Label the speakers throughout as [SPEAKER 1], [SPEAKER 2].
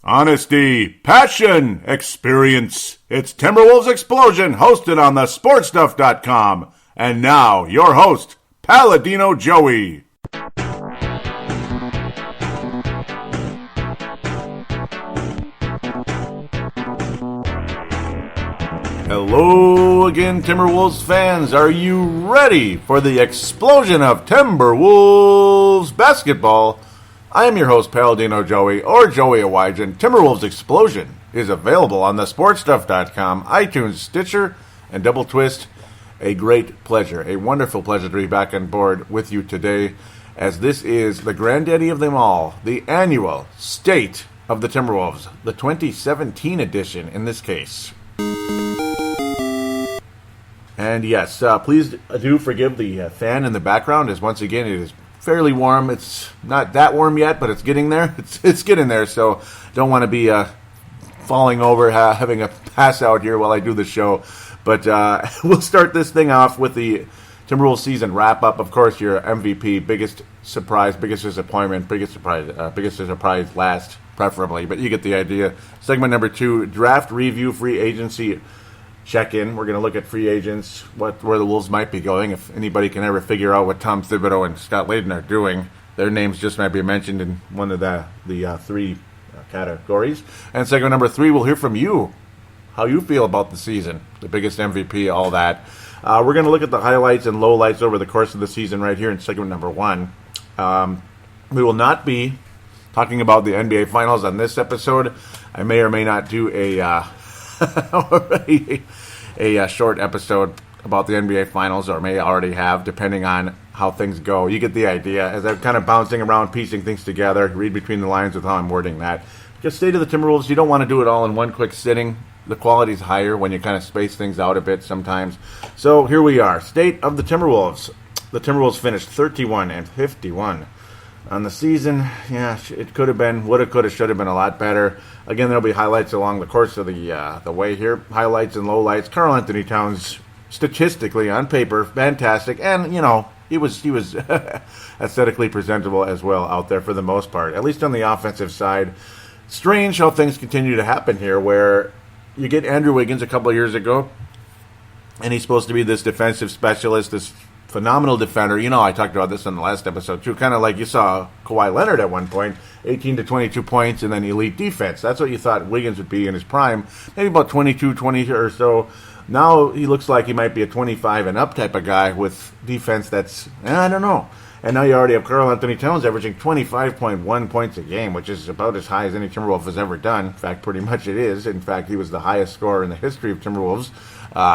[SPEAKER 1] Honesty, passion, experience. It's Timberwolves Explosion, hosted on the sportstuff.com. And now, your host, Paladino Joey. Hello again, Timberwolves fans. Are you ready for the explosion of Timberwolves basketball? I am your host, Paladino Joey, or Joey Awajan. Timberwolves Explosion is available on the sportstuff.com, iTunes, Stitcher, and Double Twist. A great pleasure, a wonderful pleasure to be back on board with you today, as this is the granddaddy of them all, the annual State of the Timberwolves, the 2017 edition in this case. And yes, please do forgive the fan in the background, as once again it is fairly warm. It's not that warm yet, but it's getting there. It's getting there, so don't want to be falling over, having a pass out here while I do the show. But we'll start this thing off with the Timberwolves season wrap-up. Of course, your MVP, biggest surprise, biggest disappointment, biggest surprise last, preferably. But you get the idea. Segment number 2, draft review, free agency check-in. We're going to look at free agents, where the Wolves might be going. If anybody can ever figure out what Tom Thibodeau and Scott Layden are doing, their names just might be mentioned in one of the three categories. And segment number 3, we'll hear from you, how you feel about the season, the biggest MVP, all that. We're going to look at the highlights and lowlights over the course of the season right here in segment number 1. We will not be talking about the NBA Finals on this episode. I may or may not do a short episode about the NBA Finals, or may already have, depending on how things go. You get the idea. As I'm kind of bouncing around, piecing things together, read between the lines with how I'm wording that. Just State of the Timberwolves, you don't want to do it all in one quick sitting. The quality's higher when you kind of space things out a bit sometimes. So here we are. State of the Timberwolves. The Timberwolves finished 31-51. On the season, yeah, it could have been, would have, could have, should have been a lot better. Again, there'll be highlights along the course of the way here. Highlights and lowlights. Karl-Anthony Towns, statistically, on paper, fantastic. And, you know, he was aesthetically presentable as well out there for the most part, at least on the offensive side. Strange how things continue to happen here, where you get Andrew Wiggins a couple of years ago, and he's supposed to be this defensive specialist, this phenomenal defender. You know, I talked about this in the last episode too. Kind of like you saw Kawhi Leonard at one point, 18 to 22 points and then elite defense. That's what you thought Wiggins would be in his prime. Maybe about 22, 20 or so. Now he looks like he might be a 25 and up type of guy with defense that's, I don't know. And now you already have Karl-Anthony Towns averaging 25.1 points a game, which is about as high as any Timberwolf has ever done. In fact, pretty much it is. In fact, he was the highest scorer in the history of Timberwolves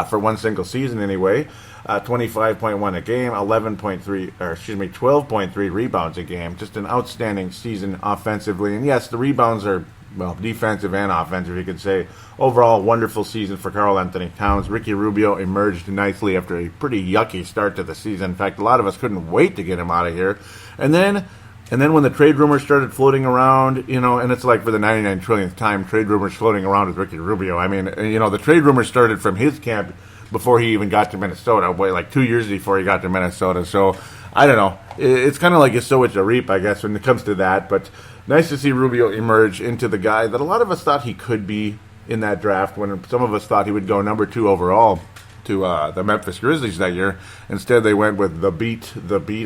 [SPEAKER 1] for one single season anyway. 25.1 a game, 12.3 rebounds a game. Just an outstanding season offensively. And yes, the rebounds are, well, defensive and offensive, you could say. Overall, wonderful season for Karl-Anthony Towns. Ricky Rubio emerged nicely after a pretty yucky start to the season. In fact, a lot of us couldn't wait to get him out of here. And then when the trade rumors started floating around, you know, and it's like for the 99 trillionth time, trade rumors floating around with Ricky Rubio. I mean, you know, the trade rumors started from his camp before he even got to Minnesota. Boy, like 2 years before he got to Minnesota. So, I don't know. It's kind of like you sow what you reap, I guess, when it comes to that. But nice to see Rubio emerge into the guy that a lot of us thought he could be in that draft, when some of us thought he would go number 2 overall to the Memphis Grizzlies that year. Instead, they went with the beat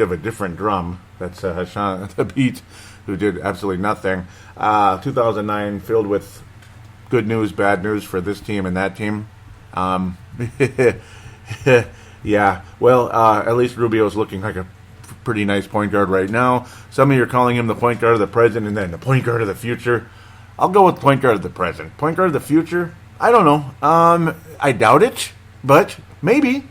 [SPEAKER 1] of a different drum. That's Hassan, the beat, who did absolutely nothing. 2009 filled with good news, bad news for this team and that team. Yeah, well, at least Rubio's looking like a pretty nice point guard right now. Some of you are calling him the point guard of the present and then the point guard of the future. I'll go with point guard of the present. Point guard of the future? I don't know. I doubt it, but maybe.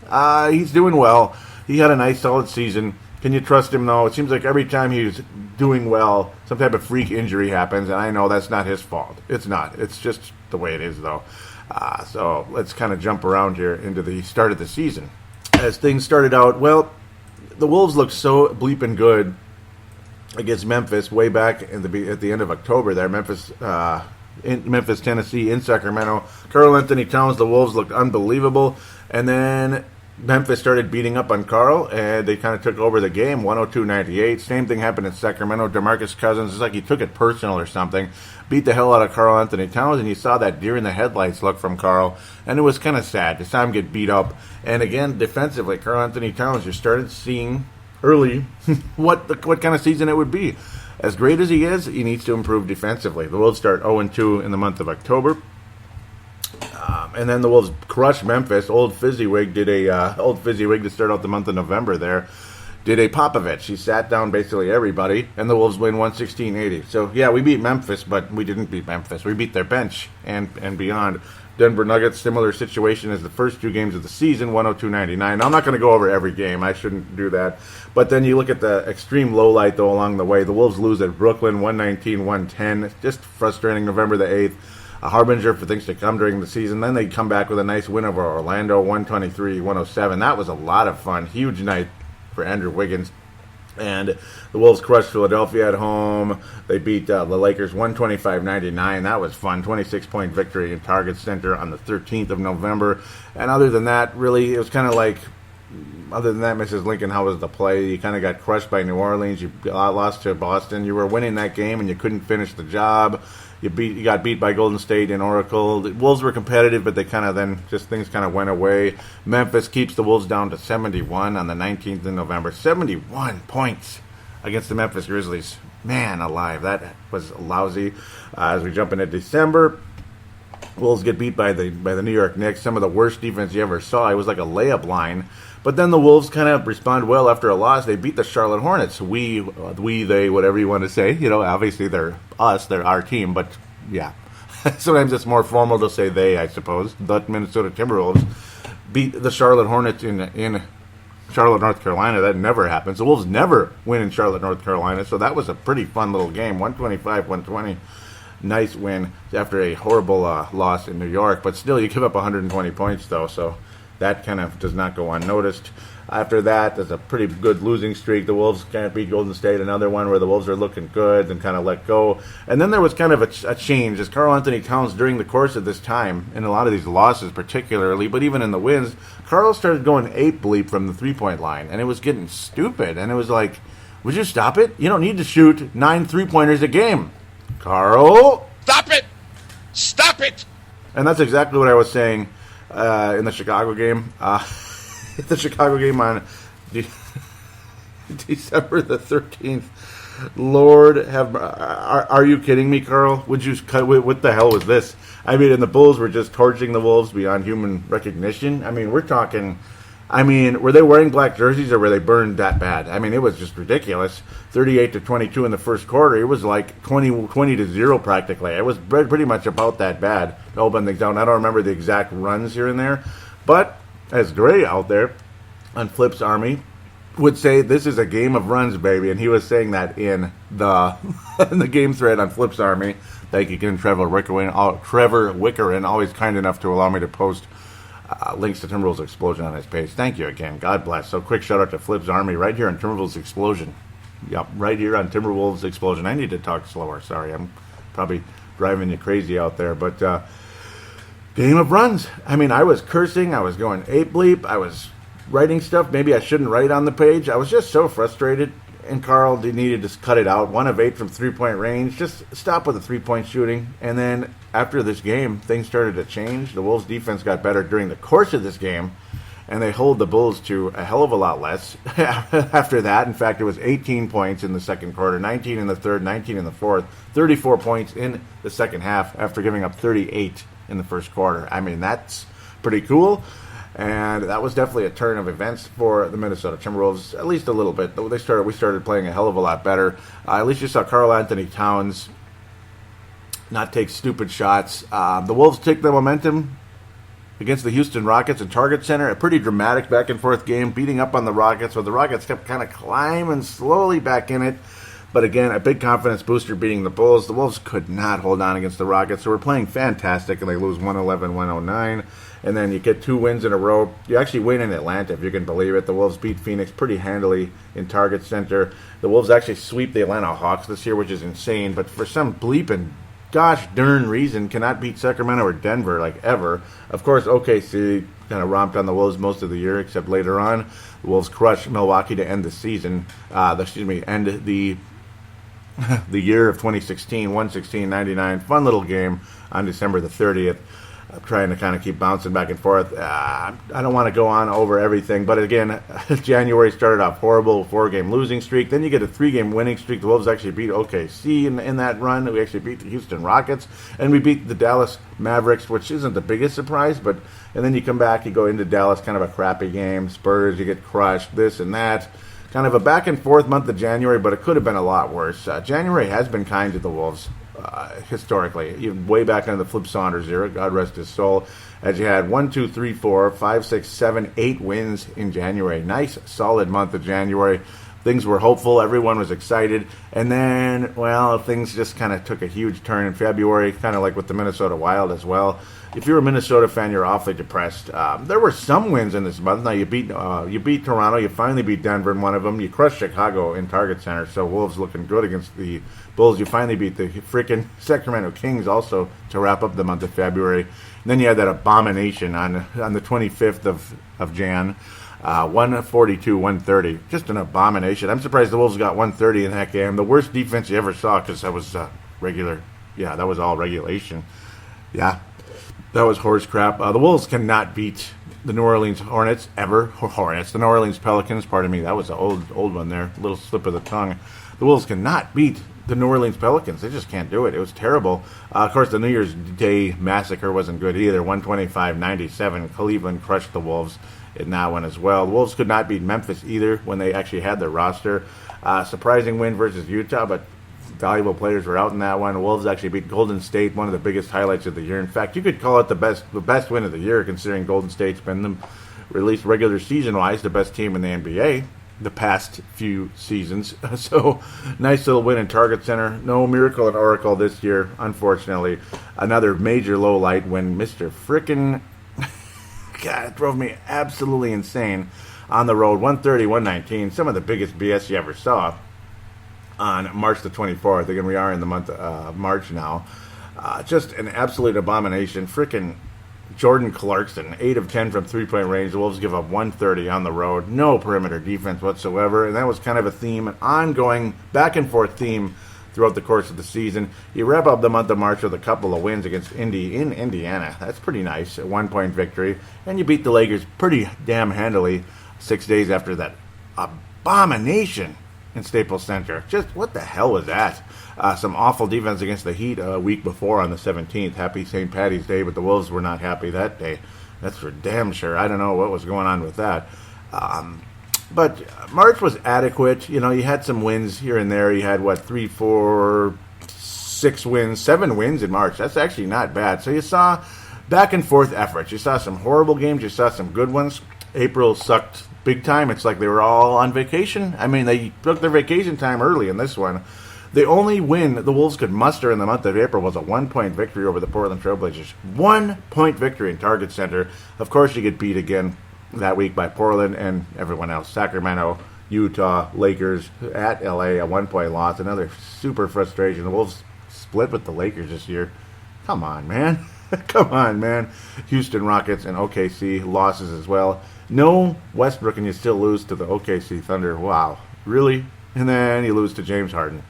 [SPEAKER 1] He's doing well. He had a nice, solid season. Can you trust him, though? It seems like every time he's doing well, some type of freak injury happens, and I know that's not his fault. It's not. It's just the way it is, though. So let's kind of jump around here into the start of the season. As things started out, well, the Wolves looked so bleeping good against Memphis way back at the end of October there. Memphis, Tennessee, in Sacramento. Karl-Anthony Towns, the Wolves looked unbelievable. And then Memphis started beating up on Carl, and they kind of took over the game, 102-98. Same thing happened in Sacramento. DeMarcus Cousins, it's like he took it personal or something, beat the hell out of Karl Anthony Towns, and you saw that deer-in-the-headlights look from Carl, and it was kind of sad to see him get beat up. And again, defensively, Karl Anthony Towns, you started seeing early what kind of season it would be. As great as he is, he needs to improve defensively. The Wolves start 0-2 in the month of October. And then the Wolves crushed Memphis. Old Fizzywig to start out the month of November there, did a Popovich. He sat down basically everybody, and the Wolves win 116-80. So, yeah, we beat Memphis, but we didn't beat Memphis. We beat their bench and beyond. Denver Nuggets, similar situation as the first two games of the season, 102-99. Now, I'm not going to go over every game. I shouldn't do that. But then you look at the extreme low light, though, along the way. The Wolves lose at Brooklyn, 119-110. Just frustrating, November the 8th. A harbinger for things to come during the season. Then they come back with a nice win over Orlando, 123-107. That was a lot of fun. Huge night for Andrew Wiggins. And the Wolves crushed Philadelphia at home. They beat the Lakers 125-99. That was fun. 26-point victory in Target Center on the 13th of November. And other than that, really, it was kind of like, other than that, Mrs. Lincoln, how was the play? You kind of got crushed by New Orleans. You lost to Boston. You were winning that game, and you couldn't finish the job. You got beat by Golden State and Oracle. The Wolves were competitive, but they kind of then just things kind of went away. Memphis keeps the Wolves down to 71 on the 19th of November. 71 points against the Memphis Grizzlies. Man alive, that was lousy. As we jump into December, Wolves get beat by the New York Knicks. Some of the worst defense you ever saw. It was like a layup line. But then the Wolves kind of respond well after a loss. They beat the Charlotte Hornets. We, they, whatever you want to say. You know, obviously they're us. They're our team. But, yeah. Sometimes it's more formal to say they, I suppose. The Minnesota Timberwolves beat the Charlotte Hornets in Charlotte, North Carolina. That never happens. The Wolves never win in Charlotte, North Carolina. So that was a pretty fun little game. 125-120. Nice win after a horrible loss in New York. But still, you give up 120 points, though. So that kind of does not go unnoticed. After that, there's a pretty good losing streak. The Wolves can't beat Golden State. Another one where the Wolves are looking good and kind of let go. And then there was kind of a change as Karl Anthony Towns during the course of this time, in a lot of these losses particularly, but even in the wins, Karl started going ape bleep from the three-point line. And it was getting stupid. And it was like, would you stop it? You don't need to shoot 9 three-pointers a game. Karl?
[SPEAKER 2] Stop it! Stop it!
[SPEAKER 1] And that's exactly what I was saying in the Chicago game. The Chicago game on December the 13th. Lord have... Are you kidding me, Karl? Would you cut? What the hell was this? I mean, and the Bulls were just torching the Wolves beyond human recognition. I mean, we're talking... were they wearing black jerseys or were they burned that bad? I mean, it was just ridiculous. 38-22 in the first quarter. It was like 20-0 practically. It was pretty much about that bad to open things down. I don't remember the exact runs here and there. But as Gray out there on Flip's Army would say, this is a game of runs, baby. And he was saying that in the in the game thread on Flip's Army. Thank you again, Trevor Wickerin, always kind enough to allow me to post links to Timberwolves Explosion on his page. Thank you again. God bless. So quick shout out to Flip's Army right here on Timberwolves Explosion. Yep, right here on Timberwolves Explosion. I need to talk slower. Sorry, I'm probably driving you crazy out there. But game of runs. I mean, I was cursing. I was going ape bleep. I was writing stuff maybe I shouldn't write on the page. I was just so frustrated. And Karl needed to cut it out. 1 of 8 from three-point range. Just stop with the three-point shooting. And then after this game, things started to change. The Wolves' defense got better during the course of this game. And they hold the Bulls to a hell of a lot less after that. In fact, it was 18 points in the second quarter, 19 in the third, 19 in the fourth, 34 points in the second half after giving up 38 in the first quarter. I mean, that's pretty cool. And that was definitely a turn of events for the Minnesota Timberwolves, at least a little bit. We started playing a hell of a lot better. At least you saw Karl Anthony Towns not take stupid shots. The Wolves take the momentum against the Houston Rockets in Target Center. A pretty dramatic back-and-forth game, beating up on the Rockets, where the Rockets kept kind of climbing slowly back in it. But again, a big confidence booster beating the Bulls. The Wolves could not hold on against the Rockets, so we're playing fantastic, and they lose 111-109. And then you get 2 wins in a row. You actually win in Atlanta, if you can believe it. The Wolves beat Phoenix pretty handily in Target Center. The Wolves actually sweep the Atlanta Hawks this year, which is insane. But for some bleeping gosh darn reason cannot beat Sacramento or Denver like ever. Of course, OKC kind of romped on the Wolves most of the year, except later on, the Wolves crushed Milwaukee to end the season. End the year of 2016, 116-99. Fun little game on December the 30th. I'm trying to kind of keep bouncing back and forth. I don't want to go on over everything, but again, January started off horrible, 4-game losing streak. Then you get a 3-game winning streak. The Wolves actually beat OKC in that run. We actually beat the Houston Rockets, and we beat the Dallas Mavericks, which isn't the biggest surprise. And then you come back, you go into Dallas, kind of a crappy game. Spurs, you get crushed, this and that. Kind of a back and forth month of January, but it could have been a lot worse. January has been kind to the Wolves. Historically, even way back into the Flip Saunders era, God rest his soul, as you had 1, 2, 3, 4, 5, 6, 7, 8 wins in January. Nice, solid month of January. Things were hopeful. Everyone was excited. And then, well, things just kind of took a huge turn in February, kind of like with the Minnesota Wild as well. If you're a Minnesota fan, you're awfully depressed. There were some wins in this month. Now, you beat Toronto. You finally beat Denver in one of them. You crushed Chicago in Target Center, so Wolves looking good against the Bulls. You finally beat the freaking Sacramento Kings also to wrap up the month of February. And then you had that abomination on the 25th of Jan. 142-130. Just an abomination. I'm surprised the Wolves got 130 in that game. The worst defense you ever saw, because that was regular. Yeah, that was all regulation. Yeah, that was horse crap. The Wolves cannot beat the New Orleans Hornets ever. The New Orleans Pelicans, pardon me. That was an old one there. Little slip of the tongue. The Wolves cannot beat the New Orleans Pelicans. They just can't do it. It was terrible. Of course, the New Year's Day massacre wasn't good either. 125-97. Cleveland crushed the Wolves in that one as well. The Wolves could not beat Memphis either when they actually had their roster. Surprising win versus Utah, but valuable players were out in that one. The Wolves actually beat Golden State, one of the biggest highlights of the year. In fact, you could call it the best win of the year, considering Golden State's been, at least regular season-wise, the best team in the NBA the past few seasons. So, nice little win in Target Center. No Miracle at Oracle this year, unfortunately. Another major low light when Mr. Frickin' God, it drove me absolutely insane on the road. 130-119, some of the biggest BS you ever saw on March the 24th. Again, we are in the month of March now. Just an absolute abomination. Frickin' Jordan Clarkson, 8 of 10 from three-point range. The Wolves give up 130 on the road. No perimeter defense whatsoever. And that was kind of a theme, an ongoing back-and-forth theme throughout the course of the season. You wrap up the month of March with a couple of wins against Indy in Indiana. That's pretty nice, a 1-point victory. And you beat the Lakers pretty damn handily 6 days after that abomination in Staples Center. Just what the hell was that? Some awful defense against the Heat a week before on the 17th. Happy St. Paddy's Day, but the Wolves were not happy that day. That's for damn sure. I don't know what was going on with that. But March was adequate. You know, you had some wins here and there. You had, 3, 4, 6 wins, 7 wins in March. That's actually not bad. So you saw back and forth efforts. You saw some horrible games. You saw some good ones. April sucked big time. It's like they were all on vacation. I mean, they took their vacation time early in this one. The only win the Wolves could muster in the month of April was a 1-point victory over the Portland Trailblazers. 1-point victory in Target Center. Of course, you get beat again that week by Portland and everyone else. Sacramento, Utah, Lakers, at LA, a 1-point loss. Another super frustration. The Wolves split with the Lakers this year. Come on, man. Come on, man. Houston Rockets and OKC losses as well. No Westbrook and you still lose to the OKC Thunder. Wow. Really? And then you lose to James Harden.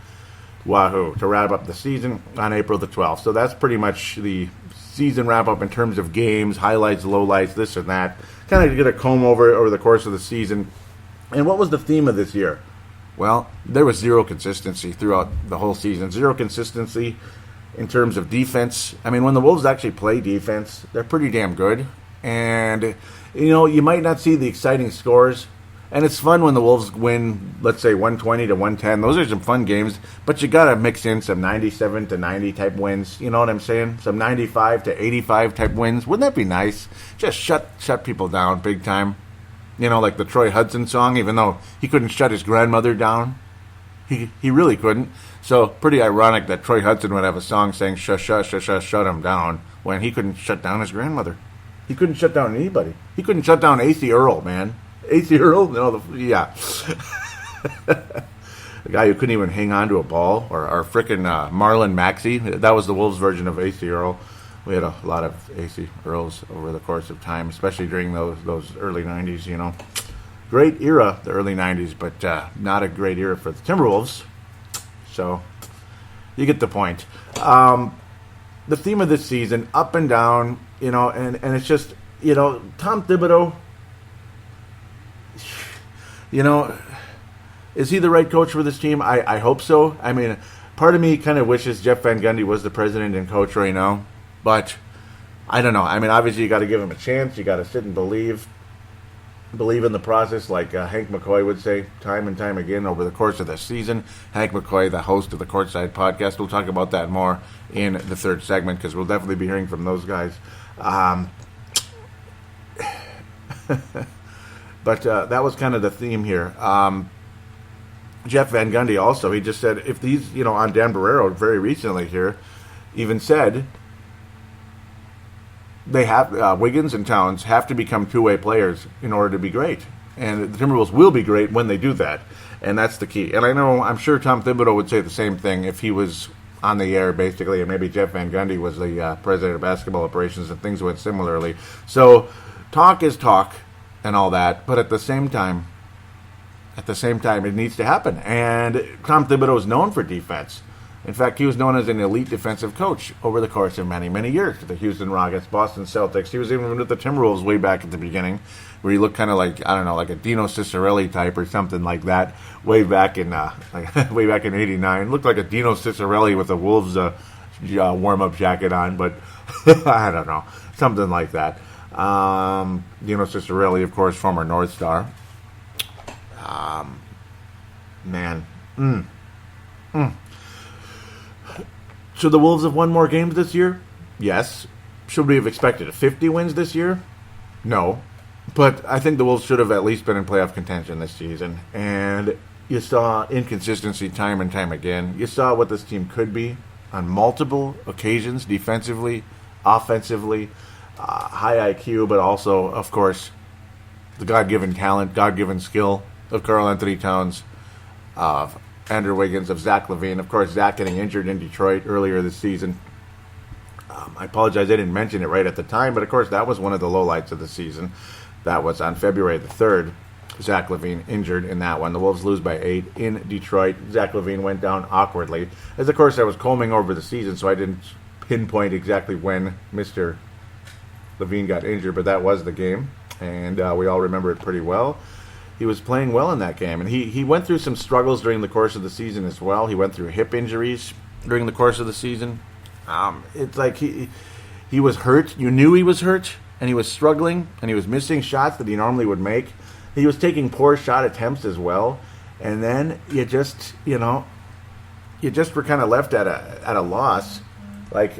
[SPEAKER 1] Wahoo. To wrap up the season on April the 12th. So that's pretty much the season wrap-up in terms of games, highlights, lowlights, this and that. Kind of get a comb over the course of the season. And what was the theme of this year? Well, there was zero consistency throughout the whole season. Zero consistency in terms of defense. I mean, when the Wolves actually play defense, they're pretty damn good. And, you know, you might not see the exciting scores. And it's fun when the Wolves win, let's say, 120-110. Those are some fun games. But you got to mix in some 97-90 type wins. You know what I'm saying? Some 95-85 type wins. Wouldn't that be nice? Just shut people down big time. You know, like the Troy Hudson song, even though he couldn't shut his grandmother down. He really couldn't. So pretty ironic that Troy Hudson would have a song saying shut him down when he couldn't shut down his grandmother. He couldn't shut down anybody. He couldn't shut down A.C. Earl, man. A.C. Earl? No, yeah. a guy who couldn't even hang on to a ball, or frickin' Marlon Maxey. That was the Wolves version of AC Earl. We had a lot of AC Earls over the course of time, especially during those early 90s, you know. Great era, the early 90s, but not a great era for the Timberwolves. So, you get the point. The theme of this season, up and down, you know, and it's just, you know, Tom Thibodeau, you know, is he the right coach for this team? I hope so. I mean, part of me kind of wishes Jeff Van Gundy was the president and coach right now. But I don't know. I mean, obviously you got to give him a chance. You got to sit and believe in the process, like Hank McCoy would say time and time again over the course of the season. Hank McCoy, the host of the Courtside Podcast, we'll talk about that more in the third segment because we'll definitely be hearing from those guys. But that was kind of the theme here. Jeff Van Gundy also, he just said if these, you know, on Dan Barrero very recently here, even said they have Wiggins and Towns have to become two-way players in order to be great, and the Timberwolves will be great when they do that, and that's the key. And I'm sure Tom Thibodeau would say the same thing if he was on the air, basically, and maybe Jeff Van Gundy was the president of basketball operations, and things went similarly. So talk is talk and all that, but at the same time, it needs to happen. And Tom Thibodeau is known for defense. In fact, he was known as an elite defensive coach over the course of many, many years. The Houston Rockets, Boston Celtics. He was even with the Timberwolves way back at the beginning, where he looked kind of like, I don't know, like a Dino Ciccarelli type or something like that. Way back in '89, looked like a Dino Ciccarelli with a Wolves warm-up jacket on, but I don't know, something like that. Dino Ciccarelli, of course, former North Star. Should the Wolves have won more games this year? Yes. Should we have expected 50 wins this year? No. But I think the Wolves should have at least been in playoff contention this season. And you saw inconsistency time and time again. You saw what this team could be on multiple occasions, defensively, offensively, high IQ, but also, of course, the God-given talent, God-given skill of Karl Anthony Towns, of Andrew Wiggins, of Zach LaVine. Of course, Zach getting injured in Detroit earlier this season. I apologize, I didn't mention it right at the time, but of course that was one of the lowlights of the season. That was on February the 3rd. Zach LaVine injured in that one. The Wolves lose by 8 in Detroit. Zach LaVine went down awkwardly. As of course I was combing over the season, so I didn't pinpoint exactly when Mr. LaVine got injured, but that was the game, and we all remember it pretty well. He was playing well in that game, and he went through some struggles during the course of the season as well. He went through hip injuries during the course of the season. It's like he was hurt. You knew he was hurt, and he was struggling, and he was missing shots that he normally would make. He was taking poor shot attempts as well, and then you just were kind of left at a loss. Like,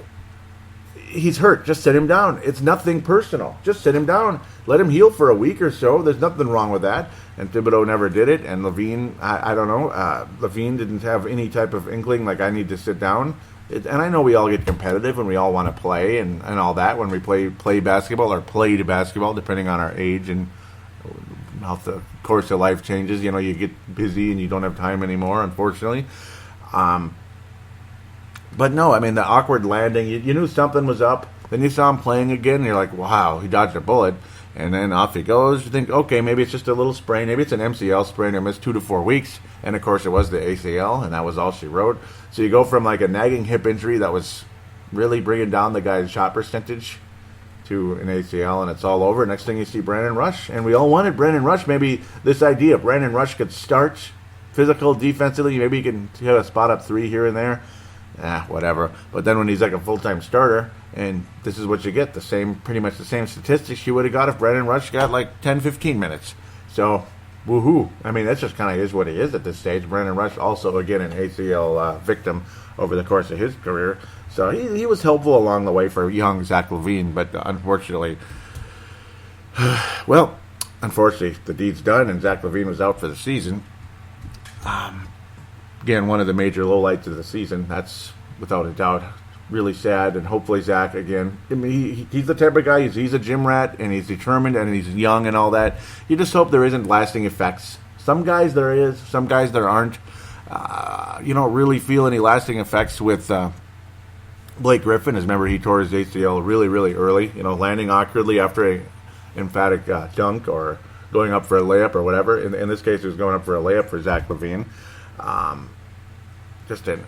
[SPEAKER 1] he's hurt. Just sit him down. It's nothing personal. Just sit him down. Let him heal for a week or so. There's nothing wrong with that. And Thibodeau never did it. And LaVine, I don't know. LaVine didn't have any type of inkling like I need to sit down. And I know we all get competitive and we all want to play and all that when we play basketball or played basketball, depending on our age and how the course of life changes. You know, you get busy and you don't have time anymore, unfortunately. But no, I mean, the awkward landing, you knew something was up. Then you saw him playing again, and you're like, wow, he dodged a bullet. And then off he goes. You think, okay, maybe it's just a little sprain. Maybe it's an MCL sprain or missed 2 to 4 weeks. And, of course, it was the ACL, and that was all she wrote. So you go from, like, a nagging hip injury that was really bringing down the guy's shot percentage to an ACL, and it's all over. Next thing you see Brandon Rush. And we all wanted Brandon Rush. Maybe this idea of Brandon Rush could start physical, defensively. Maybe he can hit a spot-up 3 here and there. Whatever. But then when he's like a full-time starter, and this is what you get, pretty much the same statistics you would have got if Brandon Rush got like 10, 15 minutes. So, woohoo. I mean, that's just kind of is what he is at this stage. Brandon Rush also, again, an ACL victim over the course of his career. So he was helpful along the way for young Zach LaVine, but unfortunately, the deed's done, and Zach LaVine was out for the season. Again, one of the major lowlights of the season. That's, without a doubt, really sad. And hopefully Zach, again, I mean, he's the type of guy, he's a gym rat, and he's determined, and he's young and all that. You just hope there isn't lasting effects. Some guys there is, some guys there aren't. You don't really feel any lasting effects with Blake Griffin. As remember, he tore his ACL really, really early. Landing awkwardly after a emphatic dunk or going up for a layup or whatever. In this case, it was going up for a layup for Zach LaVine. Just an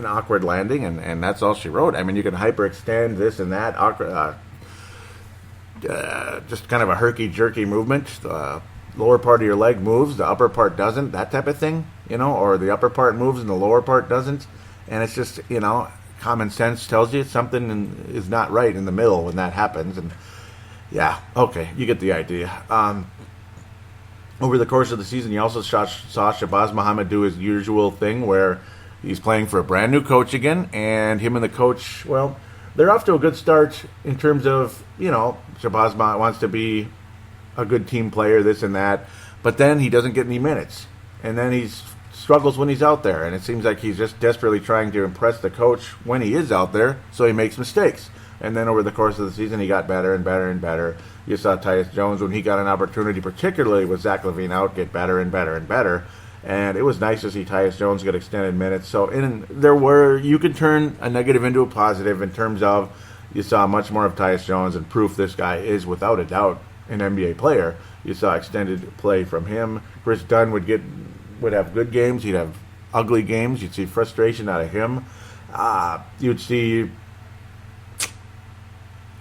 [SPEAKER 1] awkward landing, and that's all she wrote. I mean, you can hyperextend this and that, awkward, just kind of a herky-jerky movement. The lower part of your leg moves, the upper part doesn't, that type of thing, or the upper part moves and the lower part doesn't. And it's just, common sense tells you something is not right in the middle when that happens. And yeah, okay, you get the idea. Over the course of the season, you also saw Shabazz Muhammad do his usual thing where he's playing for a brand new coach again, and him and the coach, well, they're off to a good start in terms of, Shabazz wants to be a good team player, this and that, but then he doesn't get any minutes, and then he struggles when he's out there, and it seems like he's just desperately trying to impress the coach when he is out there, so he makes mistakes. And then over the course of the season, he got better and better and better. You saw Tyus Jones, when he got an opportunity, particularly with Zach LaVine out, get better and better and better. And it was nice to see Tyus Jones get extended minutes. So you can turn a negative into a positive in terms of you saw much more of Tyus Jones and proof this guy is without a doubt an NBA player. You saw extended play from him. Chris Dunn would have good games. He'd have ugly games. You'd see frustration out of him. You'd see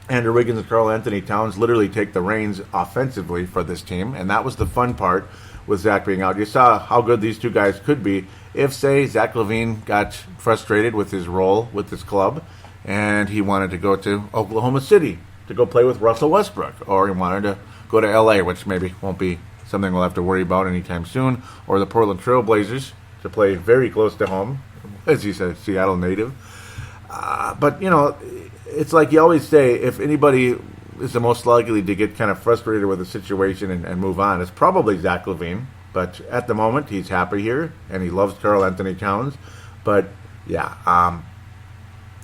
[SPEAKER 1] Andrew Wiggins and Karl Anthony Towns literally take the reins offensively for this team, and that was the fun part with Zach being out. You saw how good these two guys could be if, say, Zach LaVine got frustrated with his role with this club and he wanted to go to Oklahoma City to go play with Russell Westbrook, or he wanted to go to LA, which maybe won't be something we'll have to worry about anytime soon, or the Portland Trail Blazers to play very close to home, as he said, Seattle native. But, it's like you always say, if anybody is the most likely to get kind of frustrated with a situation and move on, it's probably Zach LaVine. But at the moment, he's happy here, and he loves Karl Anthony Towns. But, yeah,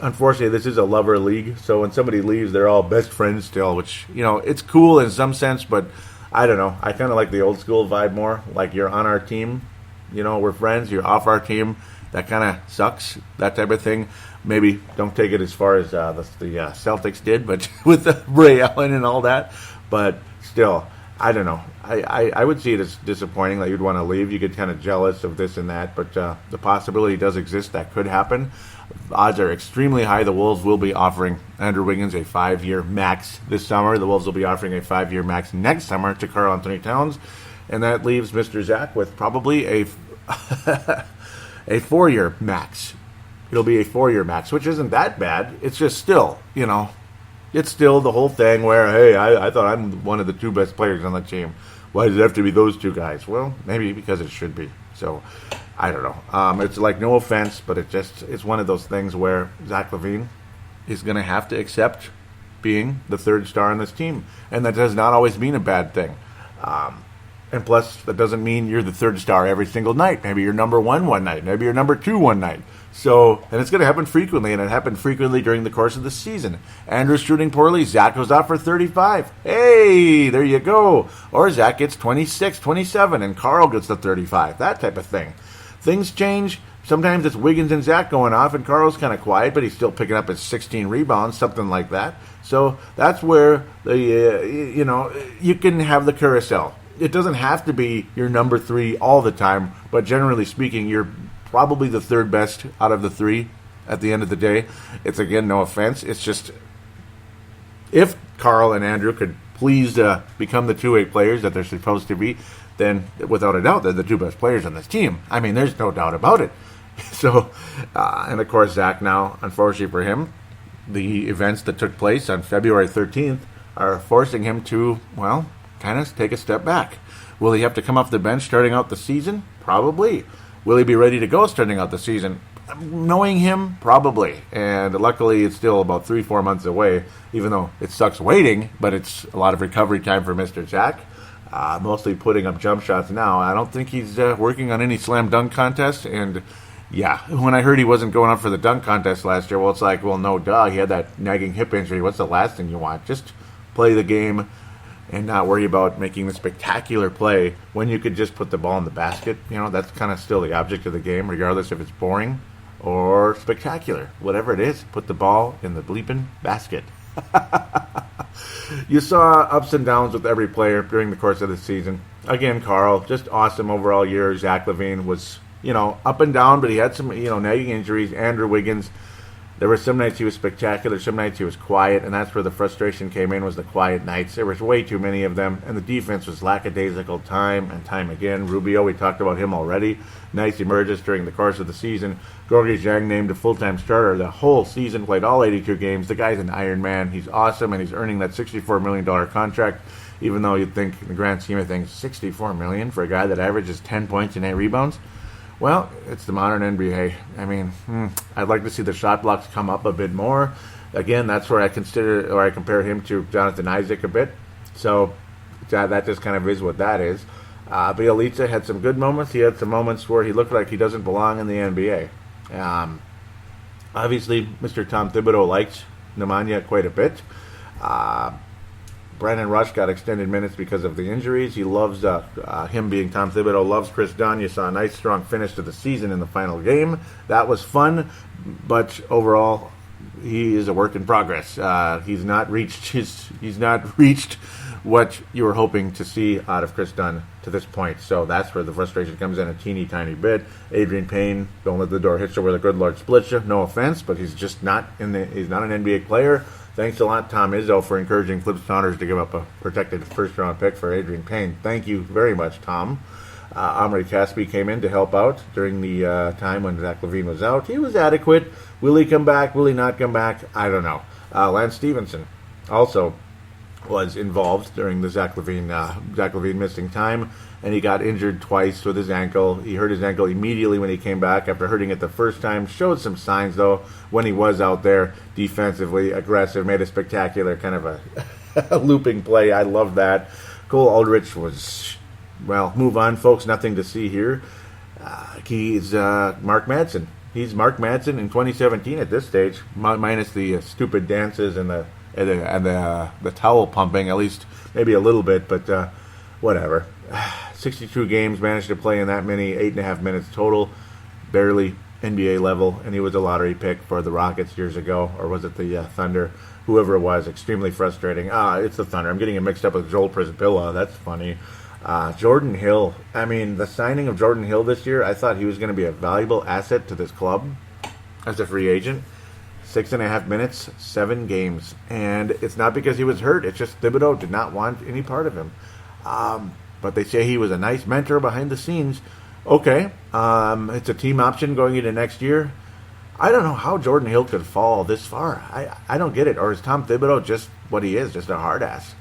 [SPEAKER 1] unfortunately, this is a lover league, so when somebody leaves, they're all best friends still, which, it's cool in some sense, but I don't know. I kind of like the old school vibe more. Like, you're on our team, we're friends, you're off our team. That kind of sucks, that type of thing. Maybe don't take it as far as the Celtics did, but with Ray Allen and all that. But still, I don't know. I would see it as disappointing that you'd want to leave. You get kind of jealous of this and that, but the possibility does exist that could happen. Odds are extremely high. The Wolves will be offering Andrew Wiggins a 5-year max this summer. The Wolves will be offering a 5-year max next summer to Karl Anthony Towns, and that leaves Mr. Zach with probably a 4-year max. It'll be a 4-year max, which isn't that bad. It's just still, it's still the whole thing where, hey, I thought I'm one of the two best players on the team. Why does it have to be those two guys? Well, maybe because it should be. So, I don't know. It's like no offense, but it's one of those things where Zach LaVine is going to have to accept being the third star on this team. And that does not always mean a bad thing. And plus, that doesn't mean you're the third star every single night. Maybe you're number one night. Maybe you're number 2 one night. So, and it's going to happen frequently, and it happened frequently during the course of the season. Andrew's shooting poorly. Zach goes out for 35. Hey, there you go. Or Zach gets 26, 27, and Karl gets the 35. That type of thing. Things change. Sometimes it's Wiggins and Zach going off, and Karl's kind of quiet, but he's still picking up his 16 rebounds, something like that. So that's where you can have the carousel. It doesn't have to be your number 3 all the time, but generally speaking, you're probably the third best out of the 3 at the end of the day. It's, again, no offense. It's just if Karl and Andrew could please become the 2-way players that they're supposed to be, then without a doubt, they're the 2 best players on this team. I mean, there's no doubt about it. So, and of course, Zach now, unfortunately for him, the events that took place on February 13th are forcing him to, well, kind of take a step back. Will he have to come off the bench starting out the season? Probably. Will he be ready to go starting out the season? Knowing him, probably. And luckily, it's still about 3-4 months away, even though it sucks waiting, but it's a lot of recovery time for Mr. Zach. Mostly putting up jump shots now. I don't think he's working on any slam dunk contest. And yeah, when I heard he wasn't going up for the dunk contest last year, well, it's like, well, no, duh. He had that nagging hip injury. What's the last thing you want? Just play the game. and not worry about making the spectacular play when you could just put the ball in the basket. That's kind of still the object of the game, regardless if it's boring or spectacular. Whatever it is, put the ball in the bleeping basket. You saw ups and downs with every player during the course of the season. Again, Carl, just awesome overall year. Zach LaVine was, up and down, but he had some, nagging injuries. Andrew Wiggins, there were some nights he was spectacular, some nights he was quiet, and that's where the frustration came in, was the quiet nights. There was way too many of them, and the defense was lackadaisical time and time again. Rubio, we talked about him already. Nice emerges during the course of the season. Gorgui Dieng named a full-time starter the whole season, played all 82 games. The guy's an Iron Man. He's awesome, and he's earning that $64 million contract, even though you'd think, in the grand scheme of things, $64 million for a guy that averages 10 points and 8 rebounds? Well, it's the modern NBA. I mean, I'd like to see the shot blocks come up a bit more. Again, that's where I compare him to Jonathan Isaac a bit. So that just kind of is what that is. Bielitsa had some good moments. He had some moments where he looked like he doesn't belong in the NBA. Obviously, Mr. Tom Thibodeau likes Nemanja quite a bit. Brandon Rush got extended minutes because of the injuries. He loves him being Tom Thibodeau, loves Chris Dunn. You saw a nice, strong finish to the season in the final game. That was fun, but overall, he is a work in progress. He's not reached what you were hoping to see out of Chris Dunn to this point. So that's where the frustration comes in a teeny tiny bit. Adrian Payne, don't let the door hit you where the good Lord splits you. No offense, but he's just not he's not an NBA player. Thanks a lot, Tom Izzo, for encouraging Flip Saunders to give up a protected first-round pick for Adrian Payne. Thank you very much, Tom. Omri Caspi came in to help out during the time when Zach LaVine was out. He was adequate. Will he come back? Will he not come back? I don't know. Lance Stevenson also was involved during the Zach LaVine missing time, and he got injured twice with his ankle. He hurt his ankle immediately when he came back after hurting it the first time. Showed some signs, though, when he was out there defensively, aggressive, made a spectacular kind of a looping play. I love that. Cole Aldrich was, well, move on, folks. Nothing to see here. He's Mark Madsen. He's Mark Madsen in 2017 at this stage, minus the stupid dances and the towel pumping, at least maybe a little bit, but whatever. 62 games, managed to play in that many, 8.5 minutes total, barely NBA level, and he was a lottery pick for the Rockets years ago, or was it the Thunder? Whoever it was, extremely frustrating. It's the Thunder. I'm getting it mixed up with Joel Prisbilla. That's funny. Jordan Hill. I mean, the signing of Jordan Hill this year, I thought he was going to be a valuable asset to this club as a free agent. 6.5 minutes, 7 games. And it's not because he was hurt. It's just Thibodeau did not want any part of him. But they say he was a nice mentor behind the scenes. Okay, it's a team option going into next year. I don't know how Jordan Hill could fall this far. I don't get it. Or is Tom Thibodeau just what he is, just a hard ass?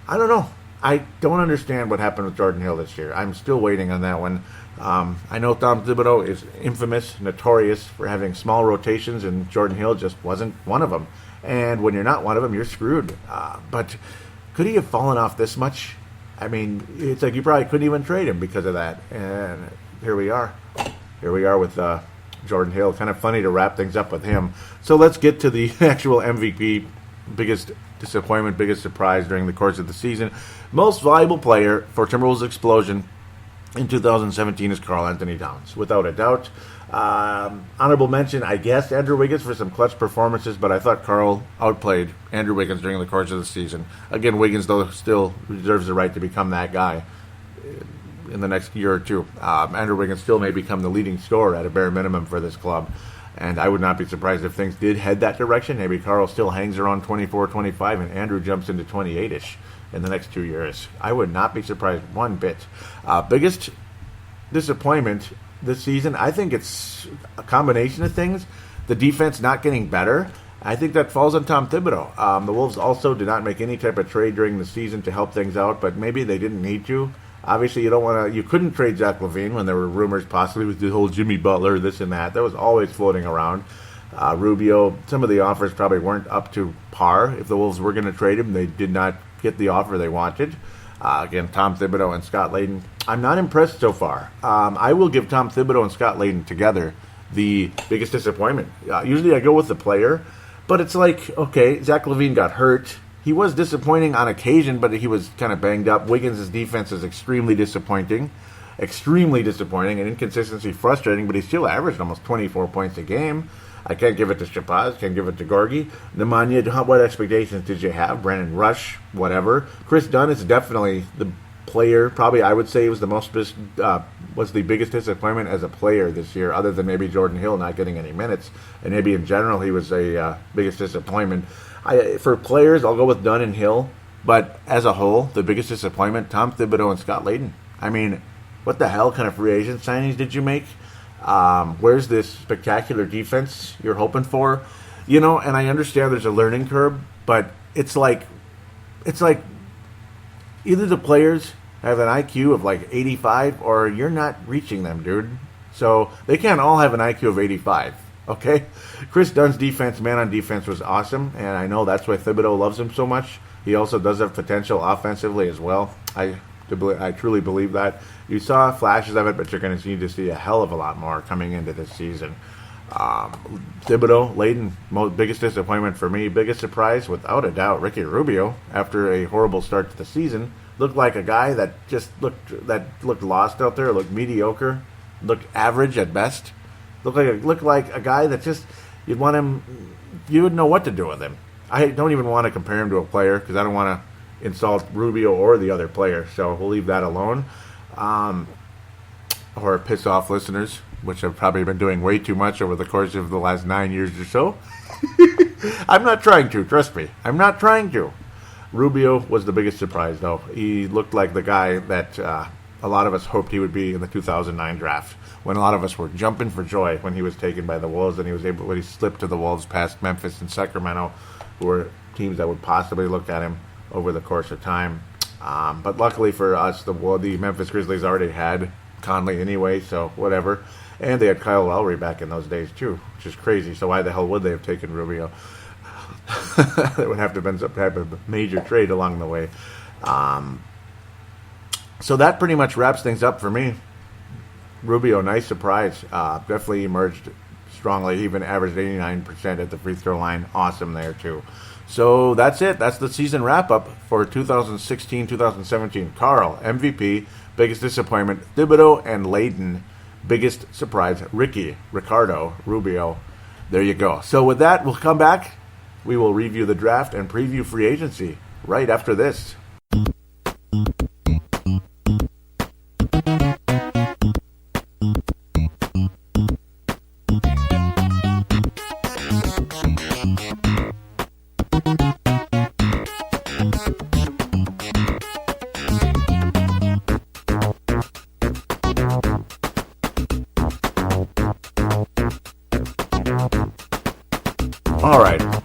[SPEAKER 1] I don't know. I don't understand what happened with Jordan Hill this year. I'm still waiting on that one. I know Tom Thibodeau is infamous, notorious for having small rotations, and Jordan Hill just wasn't one of them. And when you're not one of them, you're screwed. But could he have fallen off this much? I mean, it's like you probably couldn't even trade him because of that. And here we are. Here we are with Jordan Hill. Kind of funny to wrap things up with him. So let's get to the actual MVP. Biggest disappointment, biggest surprise during the course of the season. Most valuable player for Timberwolves explosion in 2017 is Karl Anthony Towns, without a doubt. Honorable mention, I guess, Andrew Wiggins for some clutch performances, but I thought Karl outplayed Andrew Wiggins during the course of the season. Again, Wiggins, though, still reserves the right to become that guy in the next year or two. Andrew Wiggins still may become the leading scorer at a bare minimum for this club, and I would not be surprised if things did head that direction. Maybe Karl still hangs around 24, 25, and Andrew jumps into 28-ish in the next 2 years. I would not be surprised one bit. Biggest disappointment this season, I think it's a combination of things. The defense not getting better. I think that falls on Tom Thibodeau. The Wolves also did not make any type of trade during the season to help things out, but maybe they didn't need to. Obviously, you couldn't trade Zach LaVine when there were rumors possibly with the whole Jimmy Butler, this and that. That was always floating around. Rubio, some of the offers probably weren't up to par. If the Wolves were going to trade him, they did not get the offer they wanted. Again, Tom Thibodeau and Scott Layden. I'm not impressed so far. I will give Tom Thibodeau and Scott Layden together the biggest disappointment. Usually I go with the player, but it's like, okay, Zach LaVine got hurt. he was disappointing on occasion, but he was kind of banged up. Wiggins' defense is extremely disappointing. Extremely disappointing, and inconsistency frustrating, but he still averaged almost 24 points a game. I can't give it to Shabazz, can't give it to Gorgie. Nemanja, what expectations did you have? Brandon Rush, whatever. Chris Dunn is definitely the player. Probably, I would say, was the biggest disappointment as a player this year, other than maybe Jordan Hill not getting any minutes, and maybe in general he was a biggest disappointment. For players, I'll go with Dunn and Hill, but as a whole, the biggest disappointment, Tom Thibodeau and Scott Layden. I mean, what the hell kind of free agent signings did you make? Where's this spectacular defense you're hoping for? And I understand there's a learning curve, but it's like either the players have an IQ of like 85 or you're not reaching them, dude. So they can't all have an IQ of 85, okay? Chris Dunn's defense, man on defense, was awesome, and I know that's why Thibodeau loves him so much. He also does have potential offensively as well. I truly believe that. You saw flashes of it, but you're going to need to see a hell of a lot more coming into this season. Thibodeau, Layden, biggest disappointment for me. Biggest surprise, without a doubt, Ricky Rubio. After a horrible start to the season, looked like a guy that just looked lost out there, looked mediocre, looked average at best. Looked like a guy that just you wouldn't know what to do with him. I don't even want to compare him to a player because I don't want to insult Rubio or the other player, so we'll leave that alone. Or piss off listeners, which I've probably been doing way too much over the course of the last 9 years or so. I'm not trying to, trust me. I'm not trying to. Rubio was the biggest surprise, though. He looked like the guy that a lot of us hoped he would be in the 2009 draft, when a lot of us were jumping for joy when he was taken by the Wolves, and when he slipped to the Wolves past Memphis and Sacramento, who were teams that would possibly look at him over the course of time. But luckily for us, the Memphis Grizzlies already had Conley anyway, so whatever. And they had Kyle Lowry back in those days too, which is crazy. So why the hell would they have taken Rubio? That would have to have been some type of major trade along the way. So that pretty much wraps things up for me. Rubio, nice surprise. Definitely emerged strongly. He even averaged 89% at the free throw line. Awesome there too. So that's it. That's the season wrap-up for 2016-2017. Carl, MVP, biggest disappointment. Thibodeau and Layden, biggest surprise. Ricardo, Rubio. There you go. So with that, we'll come back. We will review the draft and preview free agency right after this.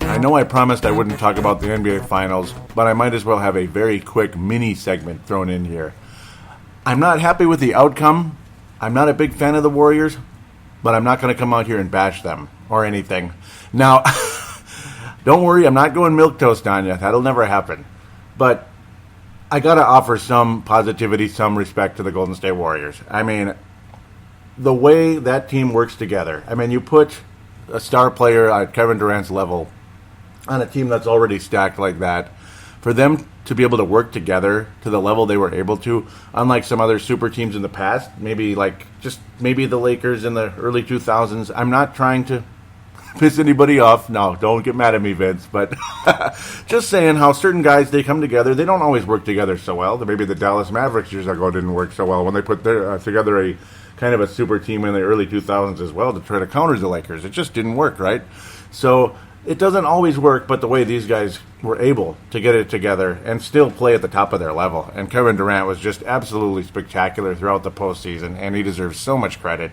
[SPEAKER 1] I know I promised I wouldn't talk about the NBA Finals, but I might as well have a very quick mini segment thrown in here. I'm not happy with the outcome. I'm not a big fan of the Warriors, but I'm not going to come out here and bash them or anything. Now, don't worry, I'm not going milquetoast on you. That'll never happen. But I got to offer some positivity, some respect to the Golden State Warriors. I mean, the way that team works together. I mean, you put a star player at Kevin Durant's level on a team that's already stacked like that, for them to be able to work together to the level they were able to, unlike some other super teams in the past, maybe the Lakers in the early 2000s. I'm not trying to piss anybody off. No, don't get mad at me, Vince, but just saying how certain guys, they come together. They don't always work together so well. Maybe the Dallas Mavericks years ago didn't work so well when they put together a kind of a super team in the early 2000s as well to try to counter the Lakers. It just didn't work, right? So it doesn't always work, but the way these guys were able to get it together and still play at the top of their level. And Kevin Durant was just absolutely spectacular throughout the postseason, and he deserves so much credit.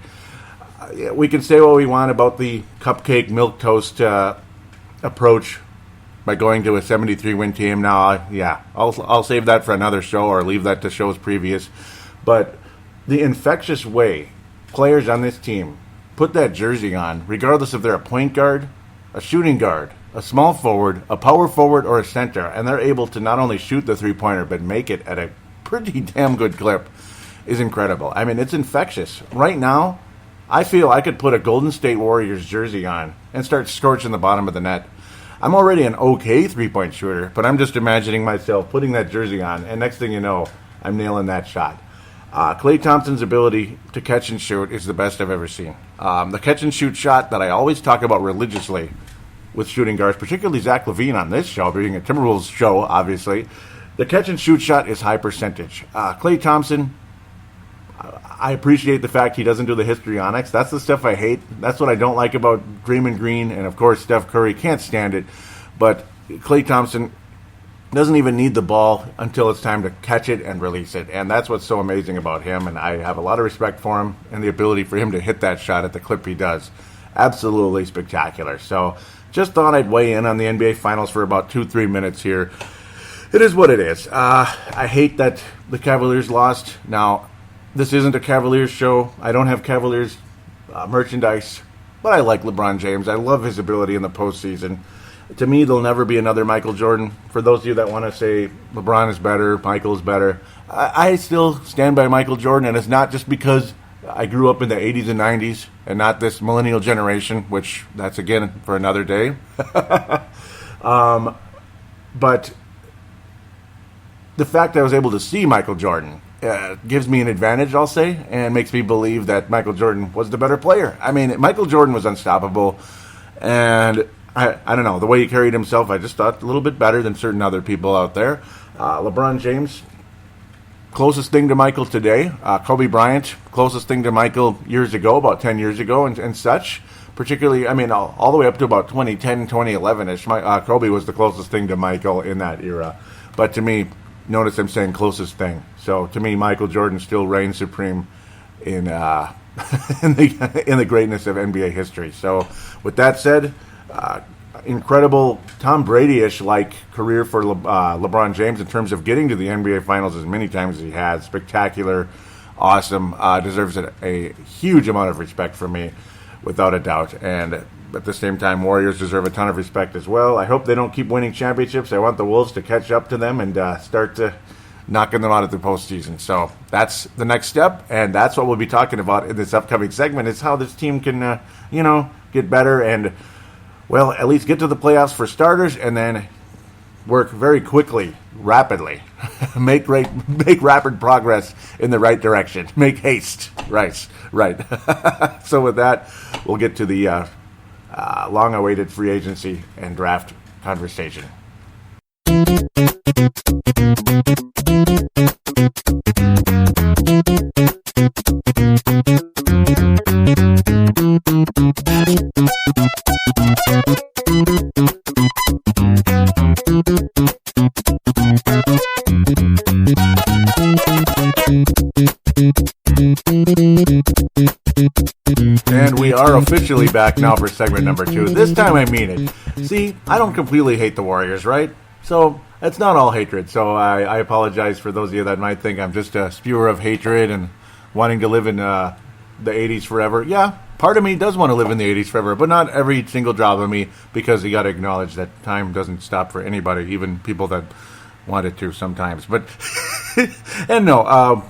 [SPEAKER 1] We can say what we want about the cupcake milquetoast approach by going to a 73-win team. Now, I'll save that for another show or leave that to shows previous. But the infectious way players on this team put that jersey on, regardless if they're a point guard, a shooting guard, a small forward, a power forward, or a center, and they're able to not only shoot the three-pointer but make it at a pretty damn good clip, is incredible. I mean, it's infectious. Right now, I feel I could put a Golden State Warriors jersey on and start scorching the bottom of the net. I'm already an okay three-point shooter, but I'm just imagining myself putting that jersey on, and next thing you know, I'm nailing that shot. Klay Thompson's ability to catch and shoot is the best I've ever seen. The catch and shoot shot that I always talk about religiously with shooting guards, particularly Zach LaVine on this show, being a Timberwolves show, obviously, the catch and shoot shot is high percentage. Klay Thompson, I appreciate the fact he doesn't do the histrionics. That's the stuff I hate. That's what I don't like about Draymond Green, and of course Steph Curry. Can't stand it. But Klay Thompson doesn't even need the ball until it's time to catch it and release it. And that's what's so amazing about him, and I have a lot of respect for him and the ability for him to hit that shot at the clip he does. Absolutely spectacular. So just thought I'd weigh in on the NBA Finals for about 2-3 minutes here. It is what it is. I hate that the Cavaliers lost. Now, this isn't a Cavaliers show. I don't have Cavaliers merchandise, but I like LeBron James. I love his ability in the postseason. To me, there'll never be another Michael Jordan. For those of you that want to say LeBron is better, Michael is better, I still stand by Michael Jordan, and it's not just because I grew up in the 80s and 90s and not this millennial generation, which that's, again, for another day. But the fact that I was able to see Michael Jordan gives me an advantage, I'll say, and makes me believe that Michael Jordan was the better player. I mean, Michael Jordan was unstoppable, and I don't know, the way he carried himself, I just thought a little bit better than certain other people out there. LeBron James, closest thing to Michael today. Kobe Bryant, closest thing to Michael years ago, about 10 years ago and such. Particularly, I mean, all the way up to about 2010, 2011-ish, Kobe was the closest thing to Michael in that era. But to me, notice I'm saying closest thing. So to me, Michael Jordan still reigns supreme in in the greatness of NBA history. So with that said, incredible Tom Brady-ish like career for LeBron James in terms of getting to the NBA Finals as many times as he has. Spectacular, awesome, deserves a huge amount of respect from me, without a doubt. And at the same time, Warriors deserve a ton of respect as well. I hope they don't keep winning championships. I want the Wolves to catch up to them and start to knocking them out of the postseason. So that's the next step, and that's what we'll be talking about in this upcoming segment, is how this team can, get better and, well, at least get to the playoffs for starters, and then work very quickly, rapidly, make rapid progress in the right direction. Make haste. Right. So with that, we'll get to the long-awaited free agency and draft conversation. And we are officially back now for segment number 2. This time I mean it. See, I don't completely hate the Warriors, right? So it's not all hatred. So I apologize for those of you that might think I'm just a spewer of hatred and wanting to live in the 80s forever. Yeah, part of me does want to live in the 80s forever, but not every single drop of me, because you got to acknowledge that time doesn't stop for anybody, even people that want it to sometimes. But, and no,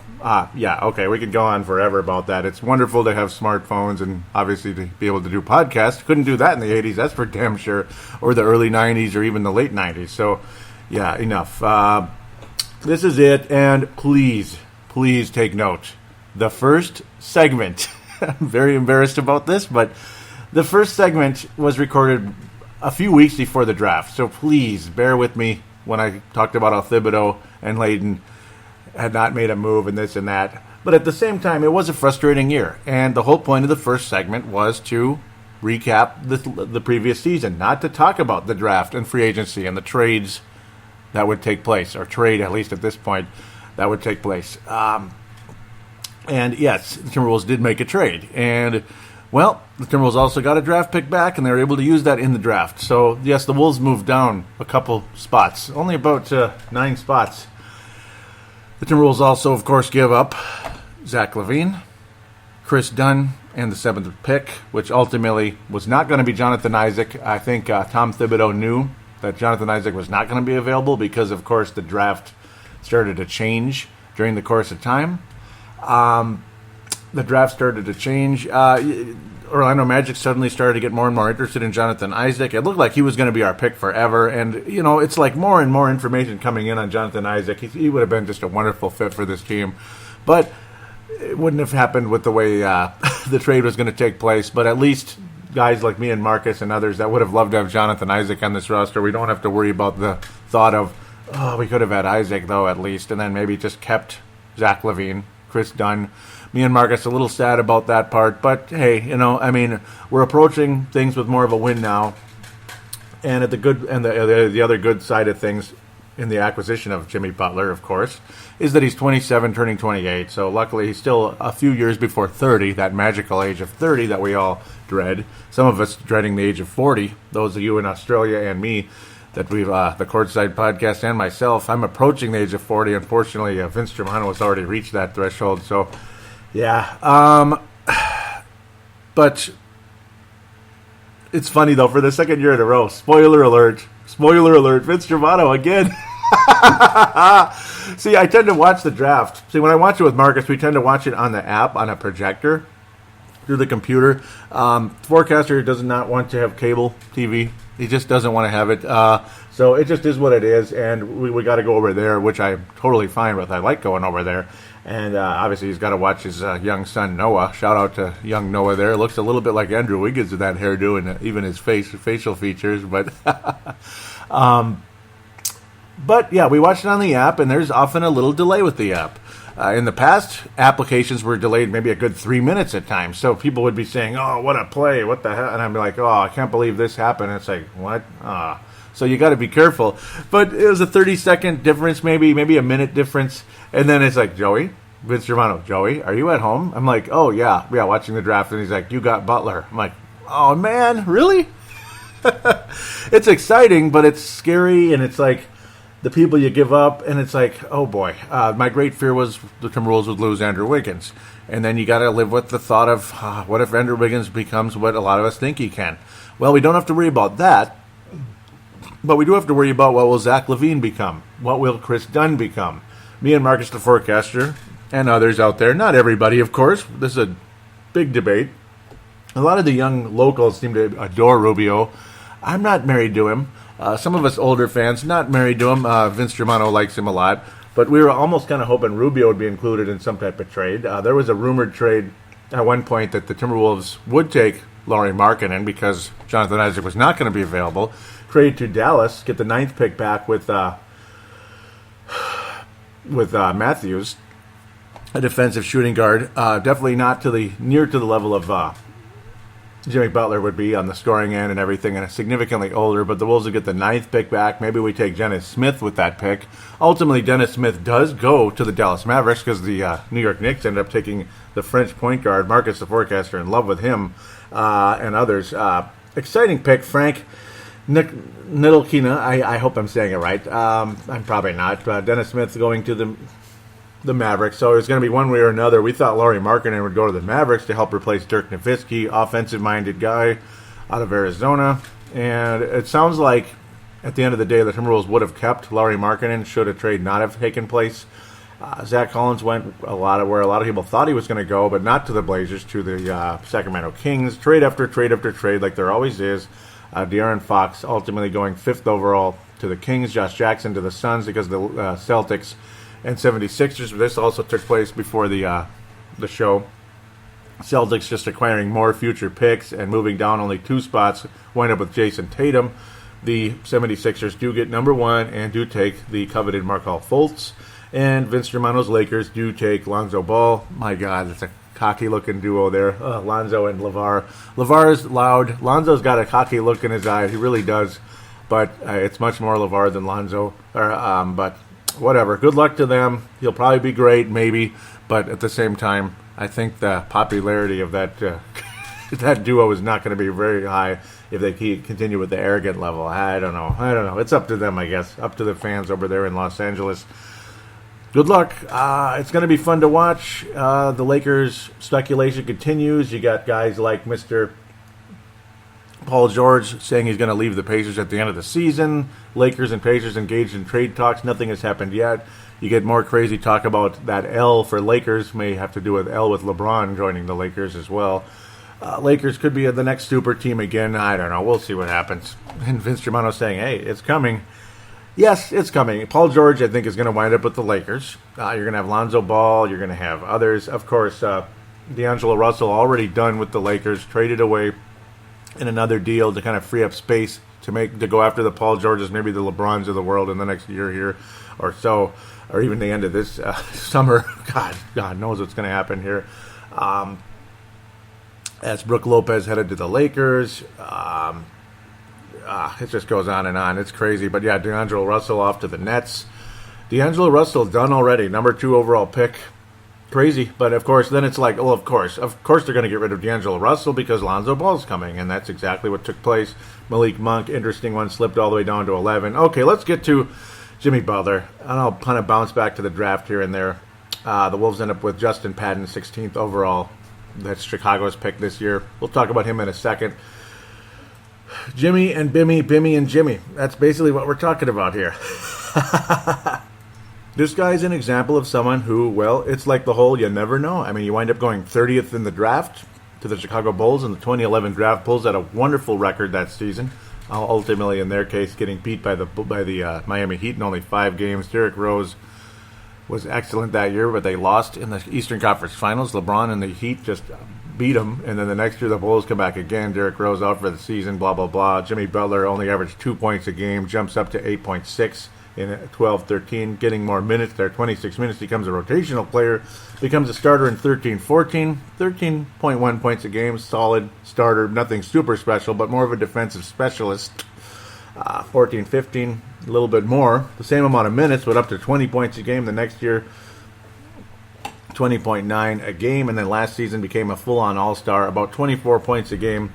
[SPEAKER 1] yeah, okay, we could go on forever about that. It's wonderful to have smartphones and obviously to be able to do podcasts. Couldn't do that in the 80s, that's for damn sure, or the early 90s or even the late 90s. So, yeah, enough. This is it, and please take note. The first segment, I'm very embarrassed about this, but the first segment was recorded a few weeks before the draft. So please bear with me when I talked about how Thibodeau and Layden had not made a move and this and that. But at the same time, it was a frustrating year. And the whole point of the first segment was to recap the previous season, not to talk about the draft and free agency and the trades that would take place, or trade, at least at this point, that would take place. And yes, the Timberwolves did make a trade. And, well, the Timberwolves also got a draft pick back, and they were able to use that in the draft. So, yes, the Wolves moved down a couple spots, only about 9 spots. The Timberwolves also, of course, give up Zach LaVine, Chris Dunn, and the 7th pick, which ultimately was not going to be Jonathan Isaac. I think Tom Thibodeau knew that Jonathan Isaac was not going to be available because, of course, the draft started to change during the course of time. The draft started to change. Orlando Magic suddenly started to get more and more interested in Jonathan Isaac. It looked like he was going to be our pick forever. And, it's like more and more information coming in on Jonathan Isaac. He would have been just a wonderful fit for this team. But it wouldn't have happened with the way the trade was going to take place. But at least guys like me and Marcus and others that would have loved to have Jonathan Isaac on this roster, we don't have to worry about the thought of, we could have had Isaac, though, at least. And then maybe just kept Zach LaVine, Chris Dunn. Me and Marcus a little sad about that part, but hey, we're approaching things with more of a win now. And at the other good side of things in the acquisition of Jimmy Butler, of course, is that he's 27, turning 28. So luckily, he's still a few years before 30, that magical age of 30 that we all dread. Some of us dreading the age of 40. Those of you in Australia and me, that we've the Courtside Podcast and myself, I'm approaching the age of 40. Unfortunately, Vince Germano has already reached that threshold. So. Yeah, but it's funny, though, for the second year in a row, spoiler alert, Vince Germano again. See, I tend to watch the draft. See, when I watch it with Marcus, we tend to watch it on the app, on a projector, through the computer. Forecaster does not want to have cable TV. He just doesn't want to have it. So it just is what it is, and we got to go over there, which I'm totally fine with. I like going over there. And obviously he's got to watch his young son, Noah. Shout out to young Noah there. Looks a little bit like Andrew Wiggins with that hairdo and even his facial features. But, yeah, we watch it on the app, and there's often a little delay with the app. In the past, applications were delayed maybe a good 3 minutes at times. So people would be saying, oh, what a play, what the hell? And I'd be like, oh, I can't believe this happened. And it's like, what? So you got to be careful. But it was a 30-second difference, maybe a minute difference. And then it's like, Vince Germano, Joey, are you at home? I'm like, oh, yeah, watching the draft. And he's like, you got Butler. I'm like, oh, man, really? It's exciting, but it's scary. And it's like the people you give up. And it's like, oh, boy. My great fear was the Timberwolves would lose Andrew Wiggins. And then you got to live with the thought of, what if Andrew Wiggins becomes what a lot of us think he can? Well, we don't have to worry about that. But we do have to worry about what will Zach LaVine become? What will Chris Dunn become? Me and Marcus the Forecaster and others out there, not everybody, of course. This is a big debate. A lot of the young locals seem to adore Rubio. I'm not married to him. Some of us older fans, not married to him. Vince Germano likes him a lot. But we were almost kind of hoping Rubio would be included in some type of trade. There was a rumored trade at one point that the Timberwolves would take Lauri Markkanen because Jonathan Isaac was not going to be available. Trade to Dallas, get the 9th pick back with Matthews, a defensive shooting guard. Definitely not near to the level of Jimmy Butler would be on the scoring end and everything, and significantly older. But the Wolves would get the 9th pick back. Maybe we take Dennis Smith with that pick. Ultimately, Dennis Smith does go to the Dallas Mavericks because the New York Knicks ended up taking the French point guard, Marcus the Forecaster, in love with him and others. Exciting pick, Frank Ntilikina. I hope I'm saying it right. I'm probably not. Dennis Smith going to the Mavericks. So it's going to be one way or another. We thought Lauri Markkanen would go to the Mavericks to help replace Dirk Nowitzki, offensive-minded guy out of Arizona. And it sounds like at the end of the day, the Timberwolves would have kept Lauri Markkanen should a trade not have taken place. Zach Collins went where a lot of people thought he was going to go, but not to the Blazers, to the Sacramento Kings. Trade after trade after trade, like there always is. De'Aaron Fox ultimately going 5th overall to the Kings. Josh Jackson to the Suns because the Celtics and 76ers. This also took place before the show. Celtics just acquiring more future picks and moving down only 2 spots. Wind up with Jason Tatum. The 76ers do get number 1 and do take the coveted Markelle Fultz. And Vince Germano's Lakers do take Lonzo Ball. My God, it's a cocky-looking duo there. Lonzo and LeVar. LeVar's loud. Lonzo's got a cocky look in his eye. He really does. But it's much more LeVar than Lonzo. But whatever. Good luck to them. He'll probably be great, maybe. But at the same time, I think the popularity of that that duo is not going to be very high if they continue with the arrogant level. I don't know. It's up to them, I guess. Up to the fans over there in Los Angeles. Good luck. It's going to be fun to watch. The Lakers speculation continues. You got guys like Mr. Paul George saying he's going to leave the Pacers at the end of the season. Lakers and Pacers engaged in trade talks. Nothing has happened yet. You get more crazy talk about that L for Lakers may have to do with LeBron joining the Lakers as well. Lakers could be the next super team again. I don't know. We'll see what happens. And Vince Germano saying, hey, it's coming. Yes, it's coming. Paul George, I think, is going to wind up with the Lakers. You're going to have Lonzo Ball. You're going to have others. Of course, D'Angelo Russell already done with the Lakers, traded away in another deal to kind of free up space to go after the Paul Georges, maybe the LeBrons of the world in the next year here or so, or even the end of this summer. God knows what's going to happen here. As Brook Lopez headed to the Lakers. It just goes on and on. It's crazy. But yeah, D'Angelo Russell off to the Nets. D'Angelo Russell done already. Number 2 overall pick. Crazy. But of course, then it's like, well, of course they're going to get rid of D'Angelo Russell because Lonzo Ball's coming. And that's exactly what took place. Malik Monk, interesting one, slipped all the way down to 11. Okay, let's get to Jimmy Butler. And I'll kind of bounce back to the draft here and there. The Wolves end up with Justin Patton, 16th overall. That's Chicago's pick this year. We'll talk about him in a second. Jimmy and Bimmy and Jimmy. That's basically what we're talking about here. This guy's an example of someone who, well, it's like the whole you never know. I mean, you wind up going 30th in the draft to the Chicago Bulls in the 2011 draft. Bulls had a wonderful record that season. Ultimately, in their case, getting beat by the Miami Heat in only 5 games. Derrick Rose was excellent that year, but they lost in the Eastern Conference Finals. LeBron and the Heat just beat them, and then the next year the Bulls come back again. Derrick Rose out for the season, blah, blah, blah. Jimmy Butler only averaged 2 points a game, jumps up to 8.6 in 12-13, getting more minutes there, 26 minutes, becomes a rotational player, becomes a starter in 13-14, 13.1 points a game, solid starter, nothing super special, but more of a defensive specialist. 14-15, a little bit more, the same amount of minutes, but up to 20 points a game. The next year, 20.9 a game, and then last season became a full-on all-star, about 24 points a game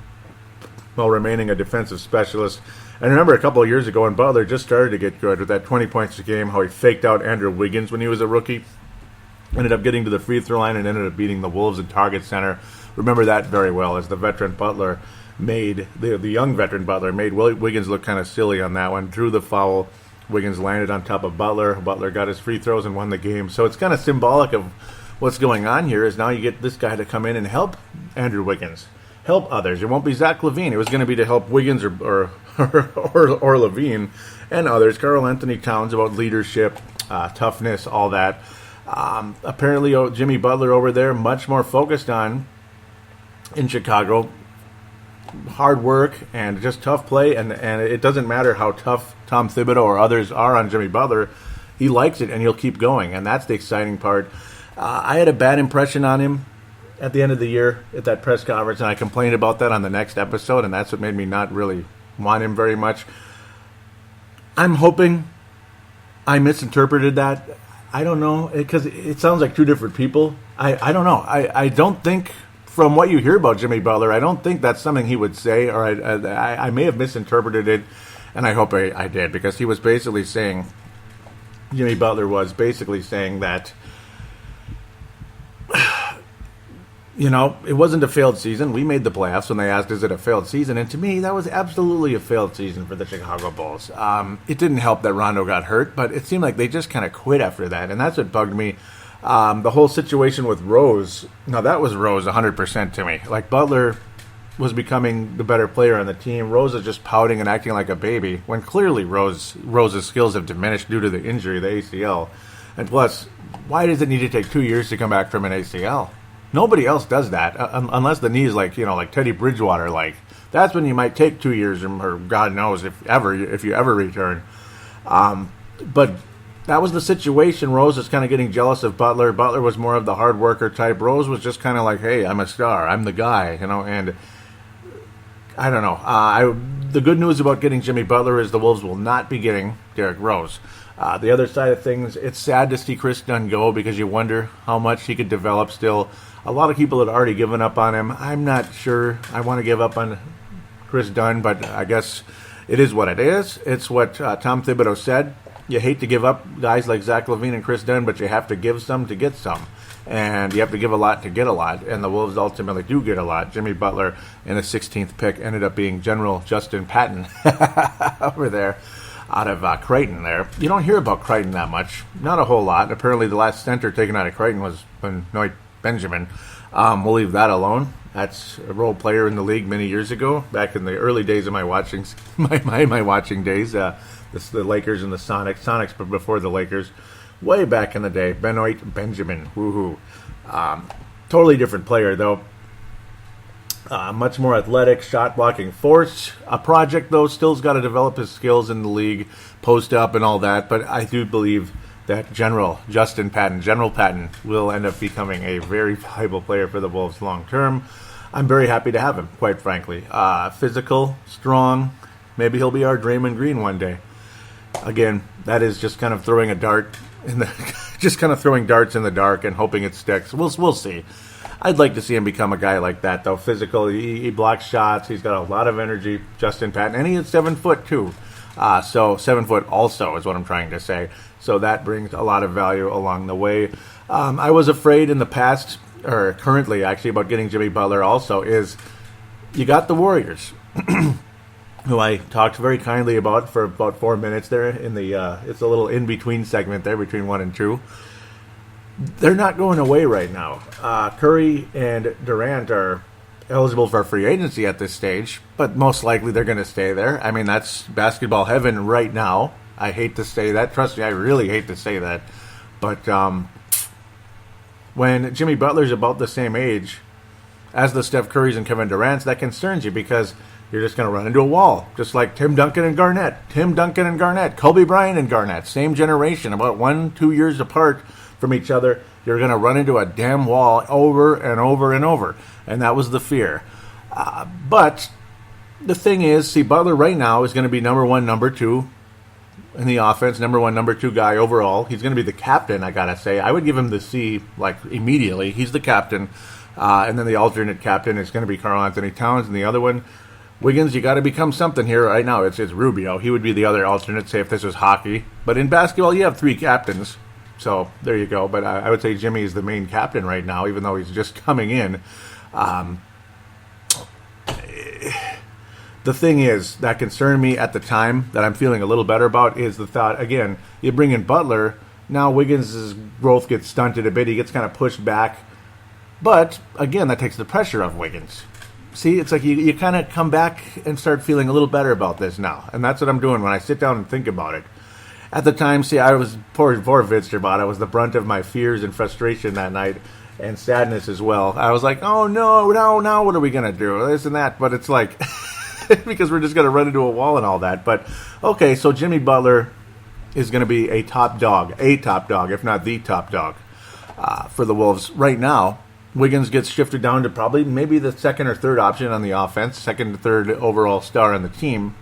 [SPEAKER 1] while remaining a defensive specialist. And remember a couple of years ago when Butler just started to get good with that 20 points a game, how he faked out Andrew Wiggins when he was a rookie, ended up getting to the free throw line and ended up beating the Wolves in Target Center. Remember that very well, as the veteran Butler made, the young veteran Butler made Wiggins look kind of silly on that one, drew the foul. Wiggins landed on top of Butler. Butler got his free throws and won the game. So it's kind of symbolic of what's going on here is now you get this guy to come in and help Andrew Wiggins, help others. It won't be Zach LaVine. It was going to be to help Wiggins or LaVine and others. Karl Anthony Towns about leadership, toughness, all that. Apparently, Jimmy Butler over there, much more focused on, in Chicago, hard work and just tough play. And it doesn't matter how tough Tom Thibodeau or others are on Jimmy Butler. He likes it, and he'll keep going. And that's the exciting part. I had a bad impression on him at the end of the year at that press conference, and I complained about that on the next episode, and that's what made me not really want him very much. I'm hoping I misinterpreted that. I don't know, because it sounds like two different people. I don't know. I don't think, from what you hear about Jimmy Butler, I don't think that's something he would say, or I may have misinterpreted it, and I hope I did, because he was basically saying, Jimmy Butler was basically saying that, it wasn't a failed season. We made the playoffs when they asked, is it a failed season? And to me, that was absolutely a failed season for the Chicago Bulls. It didn't help that Rondo got hurt, but it seemed like they just kind of quit after that, and that's what bugged me. The whole situation with Rose, now that was Rose 100% to me. Like, Butler was becoming the better player on the team. Rose is just pouting and acting like a baby, when clearly Rose's skills have diminished due to the injury, the ACL. And plus, why does it need to take 2 years to come back from an ACL? Nobody else does that, unless the knee is like Teddy Bridgewater. Like, that's when you might take 2 years, or God knows if you ever return. But that was the situation. Rose is kind of getting jealous of Butler. Butler was more of the hard worker type. Rose was just kind of like, hey, I'm a star, I'm the guy, and I don't know. The good news about getting Jimmy Butler is the Wolves will not be getting Derrick Rose. The other side of things, it's sad to see Chris Dunn go, because you wonder how much he could develop still. A lot of people had already given up on him. I'm not sure I want to give up on Chris Dunn, but I guess it is what it is. It's what Tom Thibodeau said. You hate to give up guys like Zach LaVine and Chris Dunn, but you have to give some to get some. And you have to give a lot to get a lot. And the Wolves ultimately do get a lot. Jimmy Butler in the 16th pick ended up being General Justin Patton over there out of Creighton there. You don't hear about Creighton that much. Not a whole lot. Apparently the last center taken out of Creighton was Benoit Benjamin. We'll leave that alone. That's a role player in the league many years ago, back in the early days of my watching, my watching days. The Lakers and the Sonics, but before the Lakers, way back in the day. Benoit Benjamin, woohoo. Totally different player though. Much more athletic, shot blocking force. A project though, still's got to develop his skills in the league, post up and all that. But I do believe that General Patton, will end up becoming a very valuable player for the Wolves long term. I'm very happy to have him, quite frankly. Physical, strong. Maybe he'll be our Draymond Green one day. Again, that is just kind of throwing a dart just kind of throwing darts in the dark and hoping it sticks. We'll see. I'd like to see him become a guy like that, though. Physical, he blocks shots. He's got a lot of energy, Justin Patton, and he is 7 foot too. So 7 foot also is what I'm trying to say. So that brings a lot of value along the way. I was afraid in the past, or currently actually, about getting Jimmy Butler also, is you got the Warriors, who I talked very kindly about for about 4 minutes there in the, it's a little in-between segment there between 1 and 2. They're not going away right now. Curry and Durant are eligible for free agency at this stage, but most likely they're going to stay there. I mean, that's basketball heaven right now. I hate to say that. Trust me, I really hate to say that. But when Jimmy Butler's about the same age as the Steph Currys and Kevin Durant's, that concerns you because you're just going to run into a wall, just like Tim Duncan and Garnett, Kobe Bryant and Garnett, same generation, about 1-2 years apart from each other. You're going to run into a damn wall over and over and over, and that was the fear. But the thing is, see, Butler right now is going to be number 1, number 2 in the offense, number 1, number 2 guy overall. He's going to be the captain, I got to say. I would give him the C, like, immediately. He's the captain, and then the alternate captain is going to be Karl Anthony Towns, and the other one, Wiggins, you got to become something here right now. It's Rubio. He would be the other alternate, say, if this was hockey. But in basketball, you have 3 captains. So there you go. But I would say Jimmy is the main captain right now, even though he's just coming in. The thing is, that concerned me at the time, that I'm feeling a little better about, is the thought, again, you bring in Butler, now Wiggins' growth gets stunted a bit. He gets kind of pushed back. But, again, that takes the pressure off Wiggins. See, it's like you kind of come back and start feeling a little better about this now. And that's what I'm doing when I sit down and think about it. At the time, see, I was, poor Vince Gervais, I was the brunt of my fears and frustration that night, and sadness as well. I was like, oh no, what are we going to do? This and that. But it's like, because we're just going to run into a wall and all that. But, okay, so Jimmy Butler is going to be a top dog, if not the top dog, for the Wolves right now. Wiggins gets shifted down to probably maybe the second or third option on the offense, second to third overall star on the team.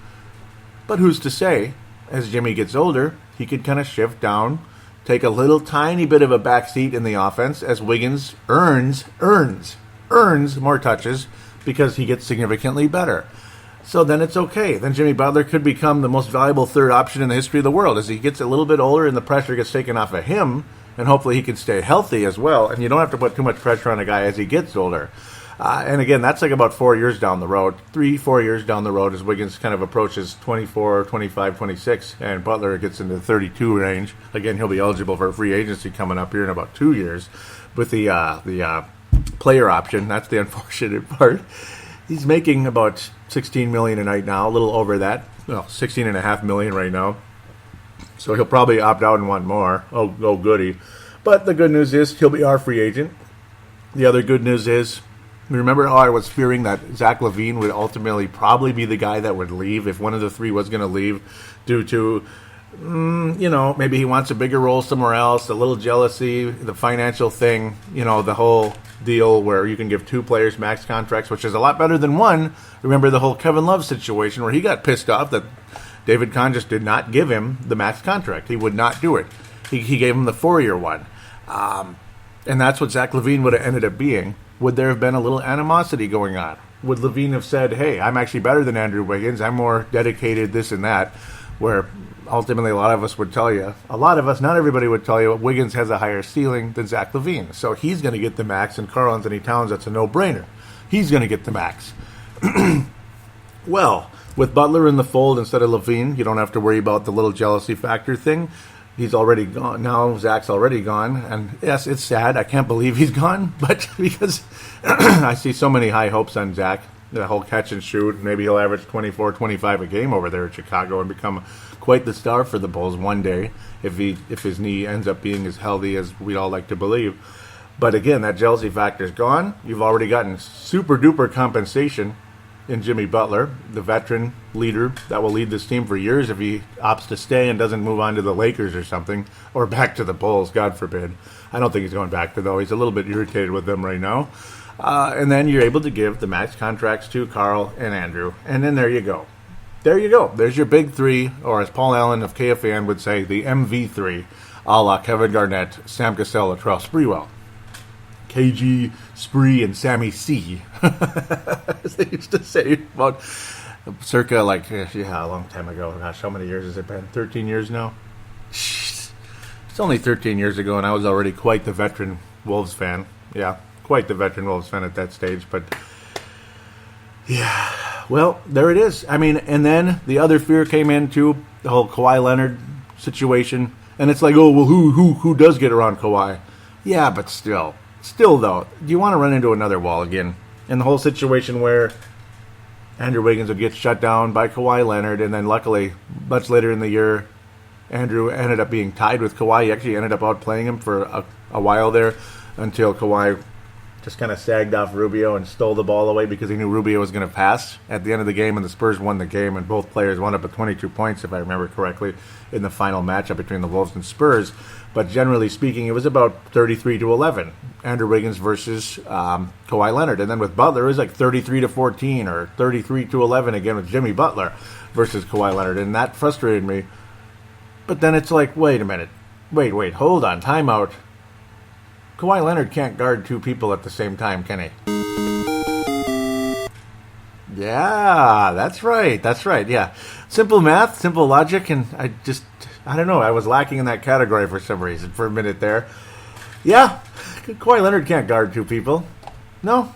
[SPEAKER 1] But who's to say, as Jimmy gets older, he could kind of shift down, take a little tiny bit of a backseat in the offense as Wiggins earns more touches because he gets significantly better. So then it's okay. Then Jimmy Butler could become the most valuable third option in the history of the world as he gets a little bit older and the pressure gets taken off of him. And hopefully he can stay healthy as well. And you don't have to put too much pressure on a guy as he gets older. And again, that's like about 4 years down the road. 3-4 years down the road as Wiggins kind of approaches 24, 25, 26. And Butler gets into the 32 range. Again, he'll be eligible for free agency coming up here in about 2 years. With the player option, that's the unfortunate part. He's making about $16 million a night now, a little over that. Well, $16.5 million right now. So he'll probably opt out and want more. Oh, goody. But the good news is he'll be our free agent. The other good news is, remember how I was fearing that Zach LaVine would ultimately probably be the guy that would leave if one of the 3 was going to leave due to, maybe he wants a bigger role somewhere else, a little jealousy, the financial thing, the whole deal where you can give 2 players max contracts, which is a lot better than 1. Remember the whole Kevin Love situation where he got pissed off that David Kahn just did not give him the max contract. He would not do it. He gave him the 4-year one. And that's what Zach LaVine would have ended up being. Would there have been a little animosity going on? Would LaVine have said, hey, I'm actually better than Andrew Wiggins. I'm more dedicated, this and that. Where ultimately a lot of us would tell you, not everybody would tell you, Wiggins has a higher ceiling than Zach LaVine. So he's going to get the max, and Karl Anthony Towns, that's a no-brainer. He's going to get the max. Well, with Butler in the fold instead of LaVine, you don't have to worry about the little jealousy factor thing. he's already gone. Now Zach's already gone. And yes, it's sad. I can't believe he's gone. But because I see so many high hopes on Zach, the whole catch and shoot. Maybe he'll average 24, 25 a game over there in Chicago and become quite the star for the Bulls one day if his knee ends up being as healthy as we'd all like to believe. But again, that jealousy factor is gone. You've already gotten super duper compensation in Jimmy Butler, the veteran leader that will lead this team for years if he opts to stay and doesn't move on to the Lakers or something, or back to the Bulls, God forbid. I don't think he's going back to, though. He's a little bit irritated with them right now. And then you're able to give the max contracts to Carl and Andrew. And then there you go. There you go. There's your big three, or as Paul Allen of KFAN would say, the MV3, a la Kevin Garnett, Sam Cassell, Latrell Sprewell. KG, Spree, and Sammy C. As they used to say about circa, a long time ago. Gosh, how many years has it been? 13 years now? It's only 13 years ago, and I was already quite the veteran Wolves fan. Yeah, quite the veteran Wolves fan at that stage. But, yeah, well, there it is. I mean, and then the other fear came into the whole Kawhi Leonard situation. And it's like, oh, well, who does get around Kawhi? Yeah, but still, though, do you want to run into another wall again? In the whole situation where Andrew Wiggins would get shut down by Kawhi Leonard, and then luckily, much later in the year, Andrew ended up being tied with Kawhi. He actually ended up outplaying him for a while there until Kawhi just kind of sagged off Rubio and stole the ball away because he knew Rubio was going to pass at the end of the game, and the Spurs won the game, and both players wound up with 22 points, if I remember correctly, in the final matchup between the Wolves and Spurs. But generally speaking, it was about 33-11, Andrew Wiggins versus Kawhi Leonard. And then with Butler, it was like 33-14 or 33-11 again with Jimmy Butler versus Kawhi Leonard. And that frustrated me. But then it's like, wait a minute. Wait, hold on, timeout. Kawhi Leonard can't guard two people at the same time, can he? Yeah, that's right, yeah. Simple math, simple logic, and I don't know, I was lacking in that category for some reason for a minute there. Yeah, Kawhi Leonard can't guard two people. No.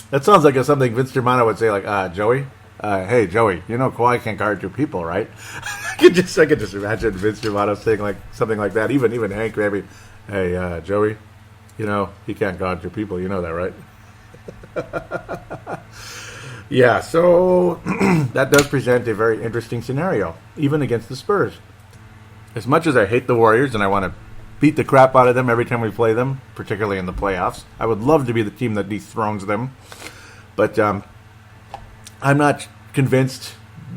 [SPEAKER 1] That sounds like something Vince Germano would say, like, Joey, hey, Joey, you know Kawhi can't guard two people, right? I could just imagine Vince Germano saying like something like that. Even Hank, maybe, hey, Joey, you know, he can't guard two people. You know that, right? Yeah, so that does present a very interesting scenario, even against the Spurs. As much as I hate the Warriors and I want to beat the crap out of them every time we play them, particularly in the playoffs, I would love to be the team that dethrones them. But I'm not convinced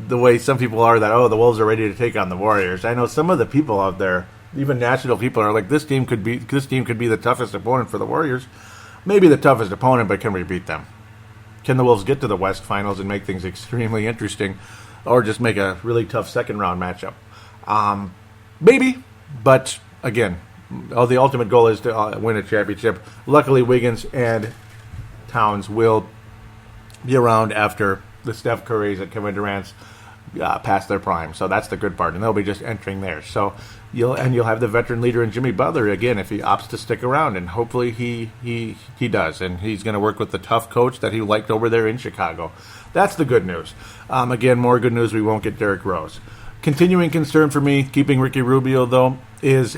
[SPEAKER 1] the way some people are that, the Wolves are ready to take on the Warriors. I know some of the people out there, even national people, are like, this team could be the toughest opponent for the Warriors. Maybe the toughest opponent, but can we beat them? Can the Wolves get to the West Finals and make things extremely interesting, or just make a really tough second-round matchup? Maybe, but again, the ultimate goal is to win a championship. Luckily, Wiggins and Towns will be around after the Steph Currys and Kevin Durant's past their prime, so that's the good part, and they'll be just entering there. So you'll have the veteran leader in Jimmy Butler again if he opts to stick around, and hopefully he does, and he's going to work with the tough coach that he liked over there in Chicago. That's the good news. Again, more good news: we won't get Derrick Rose. Continuing concern for me, keeping Ricky Rubio though, is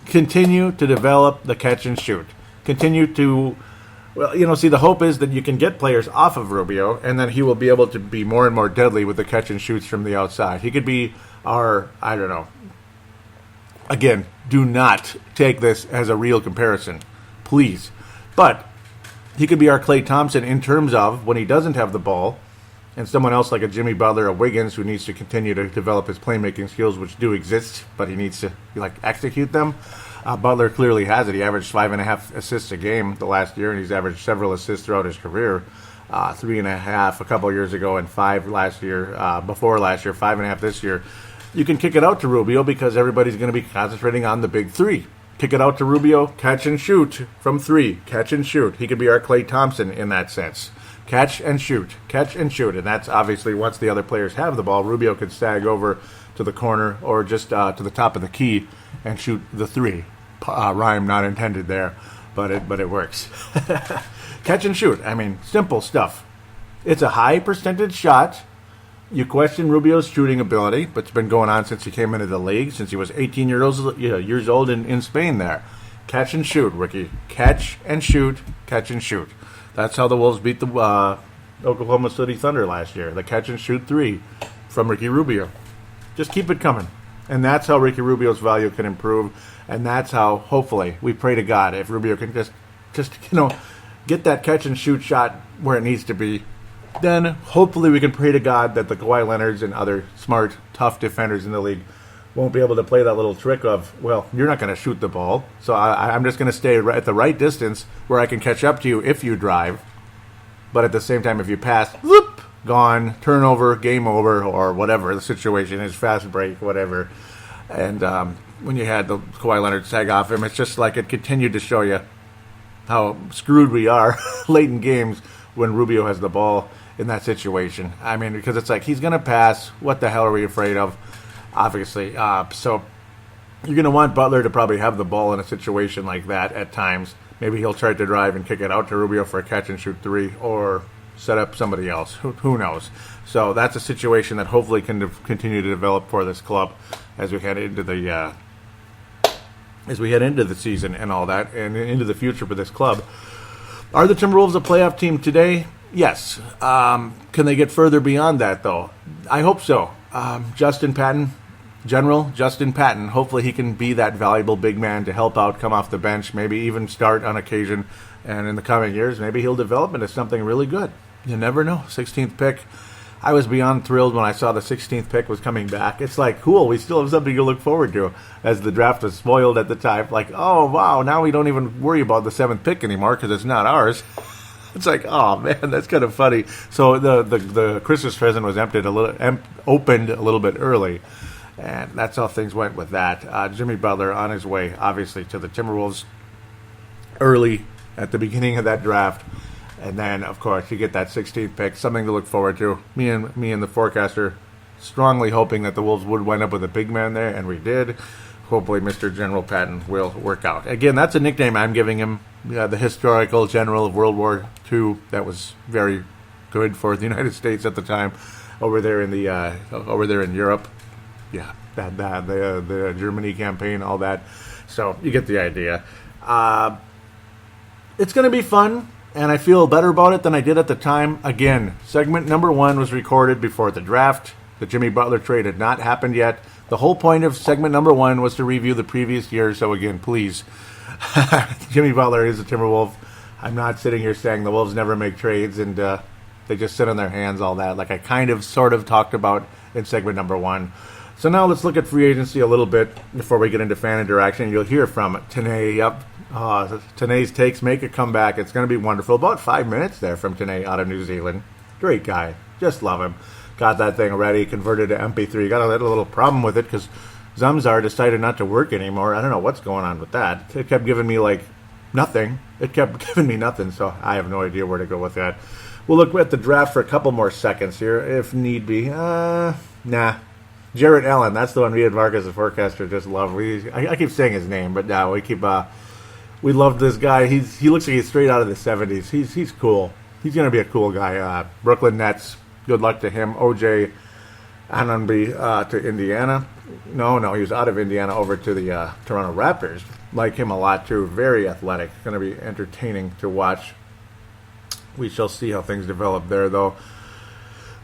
[SPEAKER 1] continue to develop the catch and shoot. Continue to. Well, see, the hope is that you can get players off of Rubio, and then he will be able to be more and more deadly with the catch and shoots from the outside. He could be our, I don't know. Again, do not take this as a real comparison, please. But he could be our Klay Thompson in terms of when he doesn't have the ball, and someone else like a Jimmy Butler or Wiggins who needs to continue to develop his playmaking skills, which do exist, but he needs to execute them. Butler clearly has it. He averaged 5.5 assists a game the last year, and he's averaged several assists throughout his career. 3.5 a couple years ago, and 5 last year. Before last year, 5.5 this year. You can kick it out to Rubio because everybody's going to be concentrating on the big three. Kick it out to Rubio, catch and shoot from 3. Catch and shoot. He could be our Klay Thompson in that sense. Catch and shoot. And that's obviously once the other players have the ball, Rubio could sag over to the corner or just to the top of the key and shoot the 3. Rhyme not intended there, but it works. Catch and shoot. I mean, simple stuff. It's a high percentage shot, You question Rubio's shooting ability, but it's been going on since he came into the league, since he was 18 years old in Spain there. Catch and shoot, Ricky. Catch and shoot, catch and shoot. That's how the Wolves beat the Oklahoma City Thunder last year. The catch and shoot three from Ricky Rubio. Just keep it coming. And that's how Ricky Rubio's value can improve. And that's how, hopefully, we pray to God, if Rubio can just get that catch and shoot shot where it needs to be, then hopefully we can pray to God that the Kawhi Leonards and other smart, tough defenders in the league won't be able to play that little trick of, well, you're not going to shoot the ball, so I'm just going to stay at the right distance where I can catch up to you if you drive. But at the same time, if you pass, whoop, gone, turnover, game over, or whatever the situation is, fast break, whatever. And when you had the Kawhi Leonard sag off him, it's just like it continued to show you how screwed we are late in games when Rubio has the ball in that situation. I mean, because it's like, he's going to pass. What the hell are we afraid of? Obviously. So you're going to want Butler to probably have the ball in a situation like that at times. Maybe he'll try to drive and kick it out to Rubio for a catch-and-shoot three, or set up somebody else. Who knows? So that's a situation that hopefully can continue to develop for this club as we head into the season and all that, and into the future for this club. Are the Timberwolves a playoff team today? Yes. Can they get further beyond that, though? I hope so. Justin Patton, hopefully he can be that valuable big man to help out, come off the bench, maybe even start on occasion. And in the coming years, maybe he'll develop into something really good. You never know. 16th pick. I was beyond thrilled when I saw the 16th pick was coming back. It's like, cool, we still have something to look forward to, as the draft was spoiled at the time. Like, oh, wow, now we don't even worry about the 7th pick anymore because it's not ours. It's like, oh, man, that's kind of funny. So the Christmas present was opened a little bit early, and that's how things went with that. Jimmy Butler on his way, obviously, to the Timberwolves early at the beginning of that draft. And then, of course, you get that 16th pick, something to look forward to. Me and the forecaster strongly hoping that the Wolves would wind up with a big man there, and we did. Hopefully Mr. General Patton will work out. Again, that's a nickname I'm giving him, the historical general of World War II. That was very good for the United States at the time, over there in Europe. Yeah, the Germany campaign, all that. So you get the idea. It's going to be fun. And I feel better about it than I did at the time. Again, segment number 1 was recorded before the draft. The Jimmy Butler trade had not happened yet. The whole point of segment number 1 was to review the previous year. So again, please, Jimmy Butler is a Timberwolf. I'm not sitting here saying the Wolves never make trades and they just sit on their hands, all that. Like I kind of sort of talked about in segment number 1. So now let's look at free agency a little bit before we get into fan interaction. You'll hear from Tahnae. Yep. Tahnae's takes make a comeback. It's going to be wonderful. About 5 minutes there from Tahnae out of New Zealand. Great guy. Just love him. Got that thing ready, converted to MP3. Got a little problem with it because Zamzar decided not to work anymore. I don't know what's going on with that. It kept giving me, nothing. It kept giving me nothing, so I have no idea where to go with that. We'll look at the draft for a couple more seconds here, if need be. Nah. Jarrett Allen, that's the one we had Marcus, the forecaster, just love. I keep saying his name, but no, we love this guy. He looks like he's straight out of the 70s. He's cool. He's going to be a cool guy. Brooklyn Nets, good luck to him. OJ Anunoby to Indiana. No, he was out of Indiana over to the Toronto Raptors. Like him a lot, too. Very athletic. Going to be entertaining to watch. We shall see how things develop there, though.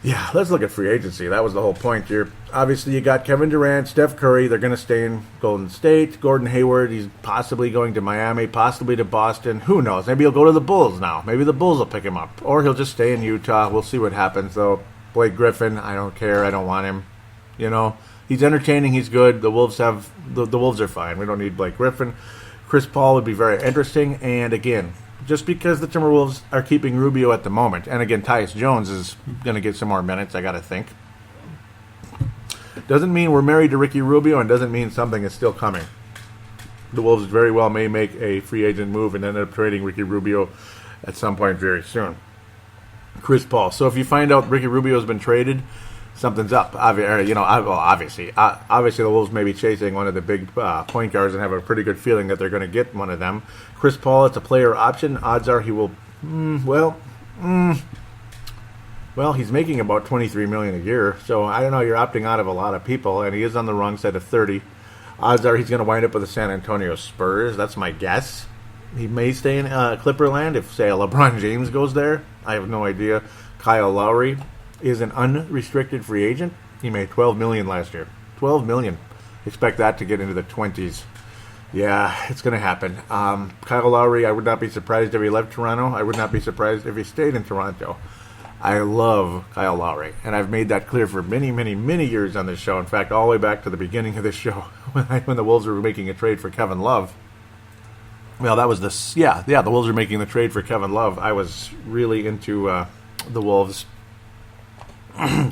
[SPEAKER 1] Yeah, let's look at free agency. That was the whole point here. Obviously, you got Kevin Durant, Steph Curry. They're going to stay in Golden State. Gordon Hayward, he's possibly going to Miami, possibly to Boston. Who knows? Maybe he'll go to the Bulls now. Maybe the Bulls will pick him up. Or he'll just stay in Utah. We'll see what happens, though. Blake Griffin, I don't care. I don't want him. He's entertaining. He's good. The Wolves the Wolves are fine. We don't need Blake Griffin. Chris Paul would be very interesting. And again, just because the Timberwolves are keeping Rubio at the moment, and again, Tyus Jones is going to get some more minutes, I got to think, doesn't mean we're married to Ricky Rubio, and doesn't mean something is still coming. The Wolves very well may make a free agent move and end up trading Ricky Rubio at some point very soon. Chris Paul. So if you find out Ricky Rubio has been traded, something's up. Obviously, the Wolves may be chasing one of the big point guards and have a pretty good feeling that they're going to get one of them. Chris Paul, it's a player option. Odds are he will. Well, he's making about $23 million a year, so I don't know. You're opting out of a lot of people, and he is on the wrong side of 30. Odds are he's going to wind up with the San Antonio Spurs. That's my guess. He may stay in Clipperland if, say, LeBron James goes there. I have no idea. Kyle Lowry is an unrestricted free agent. He made $12 million last year. $12 million. Expect that to get into the 20s. Yeah, it's going to happen. Kyle Lowry, I would not be surprised if he left Toronto. I would not be surprised if he stayed in Toronto. I love Kyle Lowry, and I've made that clear for many, many, many years on this show. In fact, all the way back to the beginning of this show when the Wolves were making a trade for Kevin Love. Well, that was the Wolves were making the trade for Kevin Love. I was really into the Wolves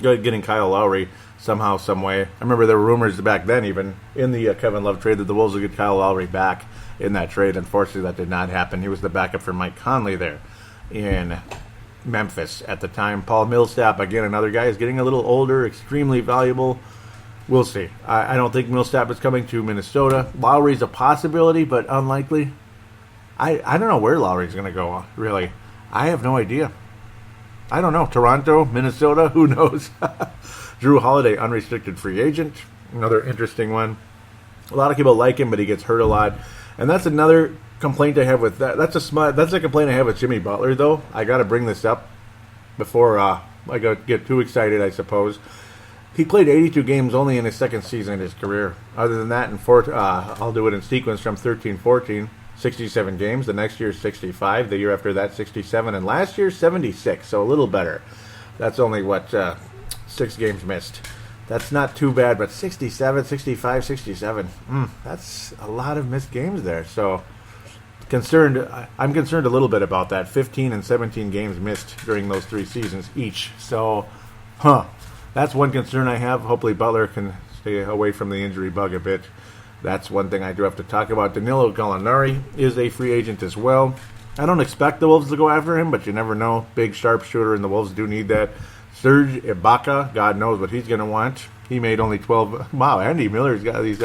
[SPEAKER 1] getting Kyle Lowry somehow, some way. I remember there were rumors back then, even in the Kevin Love trade, that the Wolves would get Kyle Lowry back in that trade. Unfortunately, that did not happen. He was the backup for Mike Conley there in Memphis at the time. Paul Millsap, again, another guy, is getting a little older, extremely valuable. We'll see. I don't think Millsap is coming to Minnesota. Lowry's a possibility, but unlikely. I don't know where Lowry's going to go, really. I have no idea. I don't know. Toronto, Minnesota, who knows? Drew Holiday, unrestricted free agent. Another interesting one. A lot of people like him, but he gets hurt a lot. And that's another complaint I have with that. That's a complaint I have with Jimmy Butler, though. I got to bring this up before I get too excited, I suppose. He played 82 games only in his second season in his career. Other than that, I'll do it in sequence from 13-14, 67 games. The next year, 65. The year after that, 67. And last year, 76. So a little better. That's only, 6 games missed. That's not too bad, but 67, 65, 67. That's a lot of missed games there. So I'm concerned a little bit about that. 15 and 17 games missed during those 3 seasons each. So, that's one concern I have. Hopefully Butler can stay away from the injury bug a bit. That's one thing I do have to talk about. Danilo Gallinari is a free agent as well. I don't expect the Wolves to go after him, but you never know. Big sharpshooter, and the Wolves do need that. Serge Ibaka, God knows what he's going to want. He made only 12. Wow, Andy Miller's got these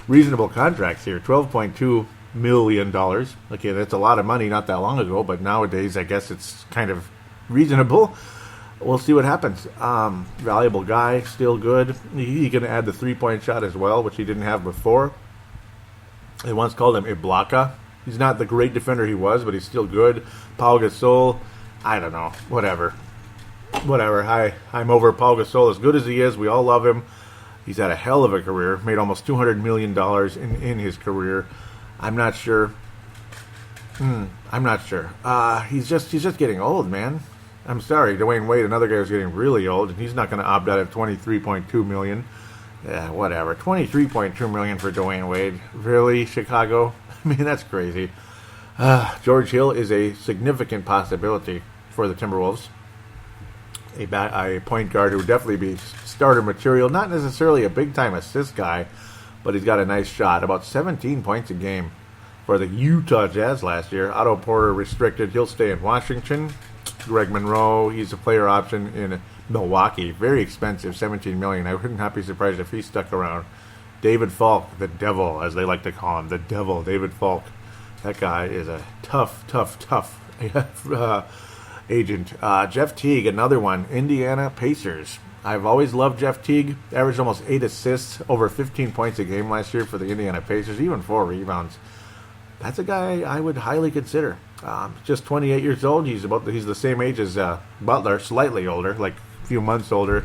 [SPEAKER 1] reasonable contracts here. $12.2 million. Okay, that's a lot of money not that long ago, but nowadays I guess it's kind of reasonable. We'll see what happens. Valuable guy, still good. He can add the 3-point shot as well, which he didn't have before. They once called him Ibaka. He's not the great defender he was, but he's still good. Pau Gasol, I don't know. Whatever. I'm over Pau Gasol. As good as he is, we all love him. He's had a hell of a career. Made almost $200 million in his career. I'm not sure. He's just getting old, man. I'm sorry, Dwayne Wade, another guy who's getting really old, and he's not going to opt out of $23.2 million. Yeah, whatever. $23.2 million for Dwayne Wade. Really, Chicago? I mean, that's crazy. George Hill is a significant possibility for the Timberwolves. A point guard who would definitely be starter material. Not necessarily a big-time assist guy, but he's got a nice shot. About 17 points a game for the Utah Jazz last year. Otto Porter restricted. He'll stay in Washington. Greg Monroe, he's a player option in Milwaukee. Very expensive, $17 million. I would not be surprised if he stuck around. David Falk, the devil, as they like to call him. The devil, David Falk. That guy is a tough agent. Jeff Teague, another one. Indiana Pacers. I've always loved Jeff Teague. Averaged almost 8 assists, over 15 points a game last year for the Indiana Pacers, even 4 rebounds. That's a guy I would highly consider. Just 28 years old. He's the same age as Butler, slightly older, like a few months older.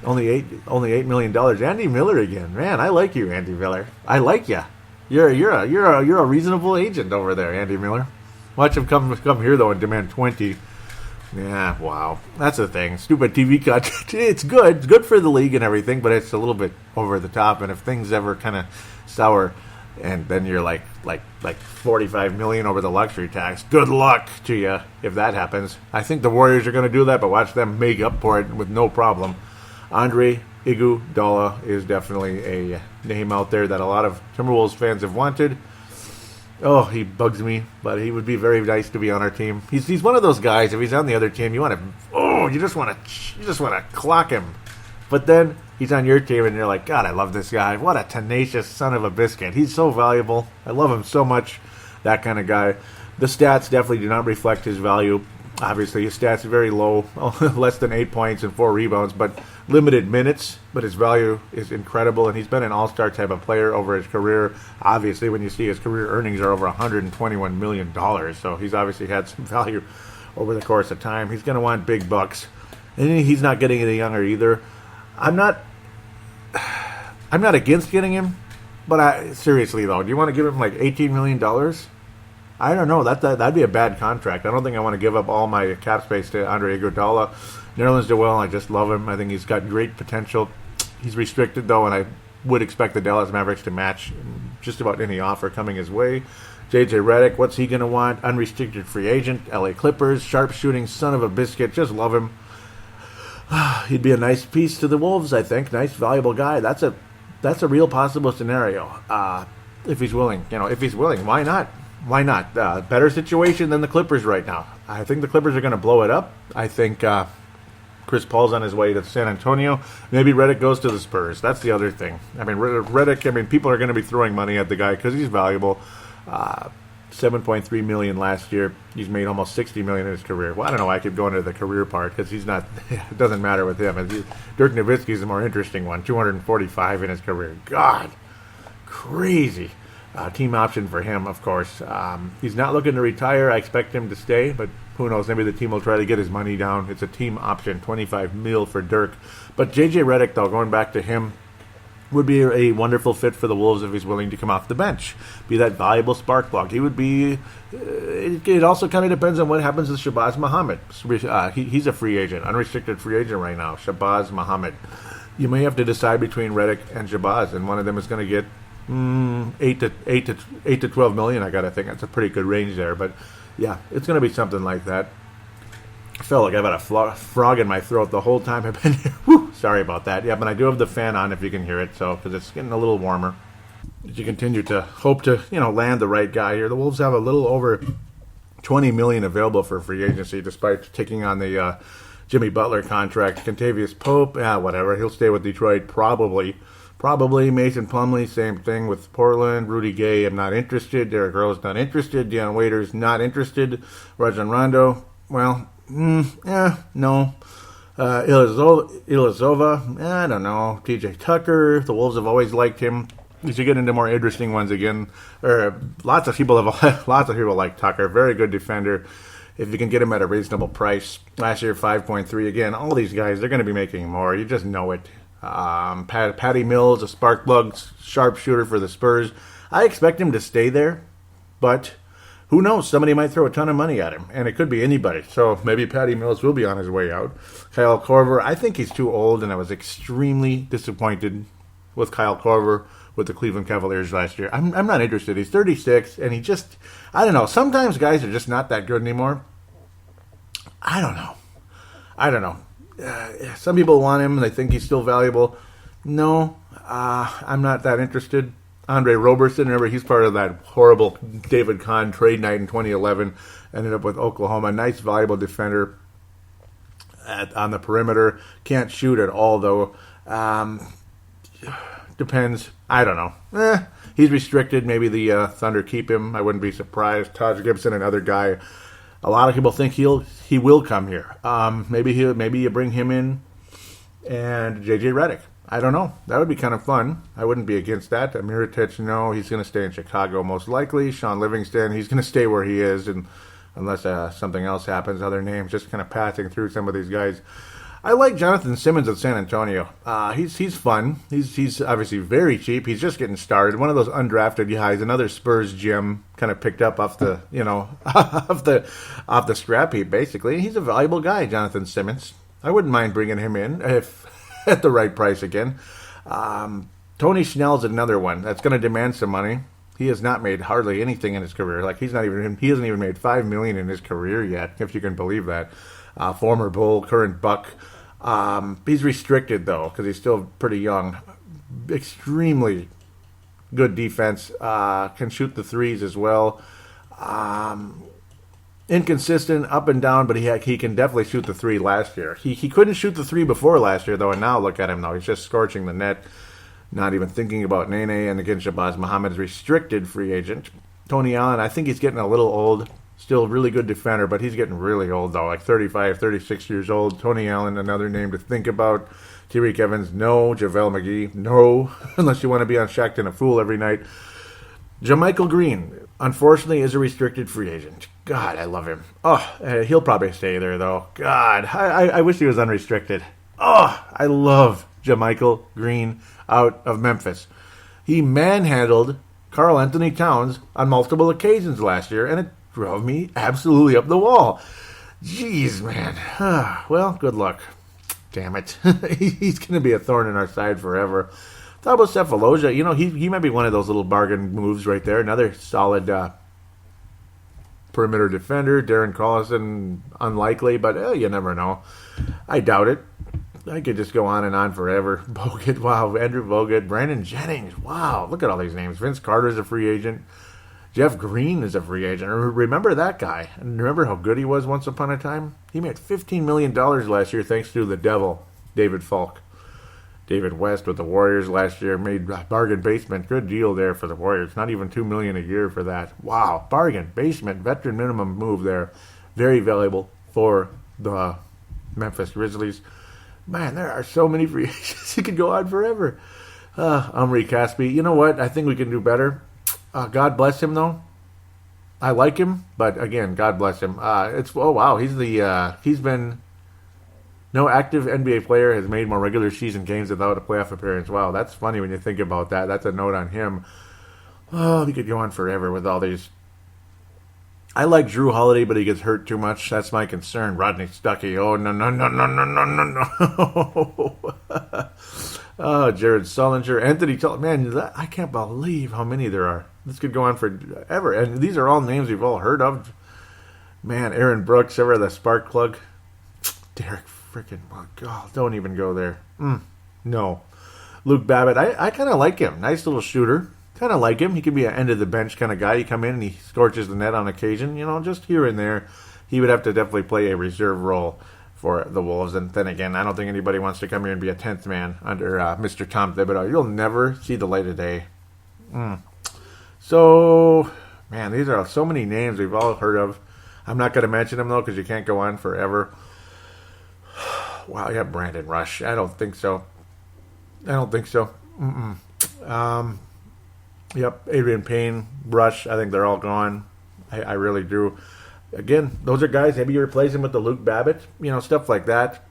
[SPEAKER 1] Only $8 million. Andy Miller again, man. I like you, Andy Miller. I like you. You're a reasonable agent over there, Andy Miller. Watch him come here though and demand 20. Yeah, wow. That's the thing. Stupid TV cut. It's good. It's good for the league and everything, but it's a little bit over the top. And if things ever kind of sour, and then you're like $45 million over the luxury tax. Good luck to you if that happens. I think the Warriors are going to do that, but watch them make up for it with no problem. Andre Iguodala is definitely a name out there that a lot of Timberwolves fans have wanted. Oh, he bugs me, but he would be very nice to be on our team. He's one of those guys. If he's on the other team, you just want to clock him. But then he's on your team, and you're like, God, I love this guy. What a tenacious son of a biscuit. He's so valuable. I love him so much, that kind of guy. The stats definitely do not reflect his value. Obviously, his stats are very low, less than 8 points and 4 rebounds, but limited minutes. But his value is incredible, and he's been an all-star type of player over his career. Obviously, when you see his career earnings are over $121 million, so he's obviously had some value over the course of time. He's going to want big bucks, and he's not getting any younger either. I'm not against getting him, but seriously though, do you want to give him like $18 million? I don't know. That'd be a bad contract. I don't think I want to give up all my cap space to Andre Iguodala. Nerlens Noel, I just love him. I think he's got great potential. He's restricted, though, and I would expect the Dallas Mavericks to match just about any offer coming his way. J.J. Redick, what's he going to want? Unrestricted free agent. L.A. Clippers, sharpshooting, son of a biscuit. Just love him. He'd be a nice piece to the Wolves, I think. Nice, valuable guy. That's a real possible scenario. If he's willing. If he's willing, why not? Why not? Better situation than the Clippers right now. I think the Clippers are going to blow it up. I think Chris Paul's on his way to San Antonio. Maybe Redick goes to the Spurs. That's the other thing. I mean, Redick, people are going to be throwing money at the guy because he's valuable. $7.3 million last year. He's made almost $60 million in his career. Well, I don't know why I keep going to the career part because he's not. It doesn't matter with him. Dirk Nowitzki's the more interesting one. 245 in his career. God, crazy. Team option for him, of course. He's not looking to retire. I expect him to stay, but who knows? Maybe the team will try to get his money down. It's a team option, $25 million for Dirk. But J.J. Redick, though, going back to him, would be a wonderful fit for the Wolves if he's willing to come off the bench, be that valuable spark plug. He would be. It also kind of depends on what happens with Shabazz Muhammad. He's a free agent, unrestricted free agent right now. Shabazz Muhammad. You may have to decide between Redick and Shabazz, and one of them is going to get 8 to 12 million. I gotta think that's a pretty good range there. But yeah, it's gonna be something like that. I felt like I've had a frog in my throat the whole time I've been here. Whew, sorry about that. Yeah, but I do have the fan on if you can hear it, so because it's getting a little warmer. As you continue to hope to land the right guy here, the Wolves have a little over $20 million available for free agency, despite taking on the Jimmy Butler contract. Contavious Pope, whatever. He'll stay with Detroit probably. Mason Plumlee, same thing with Portland. Rudy Gay, I'm not interested. Derrick Rose, not interested. Deion Waiters, not interested. Rajon Rondo, well, no. Ilyasova, I don't know. TJ Tucker, the Wolves have always liked him. You should get into more interesting ones again. Lots of people like Tucker. Very good defender. If you can get him at a reasonable price. Last year, 5.3. Again, all these guys, they're going to be making more. You just know it. Patty Mills, a spark plug sharpshooter for the Spurs. I expect him to stay there, but who knows? Somebody might throw a ton of money at him, and it could be anybody. So maybe Patty Mills will be on his way out. Kyle Korver, I think he's too old, and I was extremely disappointed with Kyle Korver with the Cleveland Cavaliers last year. I'm not interested. He's 36, and I don't know. Sometimes guys are just not that good anymore. I don't know. Some people want him, and they think he's still valuable. No, I'm not that interested. Andre Roberson, remember, he's part of that horrible David Kahn trade night in 2011. Ended up with Oklahoma. Nice, valuable defender on the perimeter. Can't shoot at all, though. Depends. I don't know. He's restricted. Maybe the Thunder keep him. I wouldn't be surprised. Taj Gibson, another guy. A lot of people think he will come here. Maybe you bring him in and J.J. Redick. I don't know. That would be kind of fun. I wouldn't be against that. Mirotic, no. He's going to stay in Chicago most likely. Sean Livingston, he's going to stay where he is, and unless something else happens. Other names, just kind of passing through some of these guys. I like Jonathan Simmons of San Antonio. He's fun. He's obviously very cheap. He's just getting started. One of those undrafted guys. Another Spurs gem, kind of picked up off the off the scrap heap. Basically, he's a valuable guy, Jonathan Simmons. I wouldn't mind bringing him in if at the right price again. Tony Snell's another one that's going to demand some money. He has not made hardly anything in his career. Like he hasn't even made $5 million in his career yet, if you can believe that. Former Bull, current Buck. He's restricted, though, because he's still pretty young. Extremely good defense. Can shoot the threes as well. Inconsistent, up and down, but he can definitely shoot the three last year. He couldn't shoot the three before last year, though, and now look at him, though. He's just scorching the net. Not even thinking about Nene, and again, Shabazz Muhammad is restricted free agent. Tony Allen, I think he's getting a little old. Still a really good defender, but he's getting really old, though, like 35, 36 years old. Tony Allen, another name to think about. Tyreke Evans, no. JaVale McGee, no. Unless you want to be on Shaqtin' a Fool every night. JaMychal Green, unfortunately, is a restricted free agent. God, I love him. Oh, he'll probably stay there, though. God, I wish he was unrestricted. Oh, I love JaMychal Green out of Memphis. He manhandled Karl Anthony Towns on multiple occasions last year, and it drove me absolutely up the wall. Jeez, man. Well, good luck. Damn it. He's going to be a thorn in our side forever. Thought about Cephalosha. He might be one of those little bargain moves right there. Another solid perimeter defender. Darren Collison, unlikely, but you never know. I doubt it. I could just go on and on forever. Bogut, wow. Andrew Bogut. Brandon Jennings, wow. Look at all these names. Vince Carter's a free agent. Jeff Green is a free agent. Remember that guy. And remember how good he was once upon a time? He made $15 million last year thanks to the devil, David Falk. David West with the Warriors last year made bargain basement. Good deal there for the Warriors. Not even $2 million a year for that. Wow. Bargain basement. Veteran minimum move there. Very valuable for the Memphis Grizzlies. Man, there are so many free agents. It could go on forever. Omri Caspi. You know what? I think we can do better. God bless him, though. I like him, but again, God bless him. He's been no active NBA player has made more regular season games without a playoff appearance. Wow, that's funny when you think about that. That's a note on him. Oh, he could go on forever with all these. I like Drew Holiday, but he gets hurt too much. That's my concern. Rodney Stuckey. Oh, no. Oh, Jared Sullinger, Anthony Tolliver. Man, I can't believe how many there are. This could go on forever. And these are all names we've all heard of. Man, Aaron Brooks, ever the spark plug. Derek freaking, oh God, don't even go there. No. Luke Babbitt, I kind of like him. Nice little shooter. Kind of like him. He could be an end-of-the-bench kind of guy. You come in and he scorches the net on occasion. Just here and there. He would have to definitely play a reserve role for the Wolves. And then again, I don't think anybody wants to come here and be a 10th man under Mr. Tom Thibodeau. You'll never see the light of day. So, man, these are so many names we've all heard of. I'm not going to mention them, though, because you can't go on forever. Wow, yeah, Brandon Rush. I don't think so. Yep, Adrian Payne, Rush, I think they're all gone. I really do. Again, those are guys, maybe you replace them with the Luke Babbitt, stuff like that.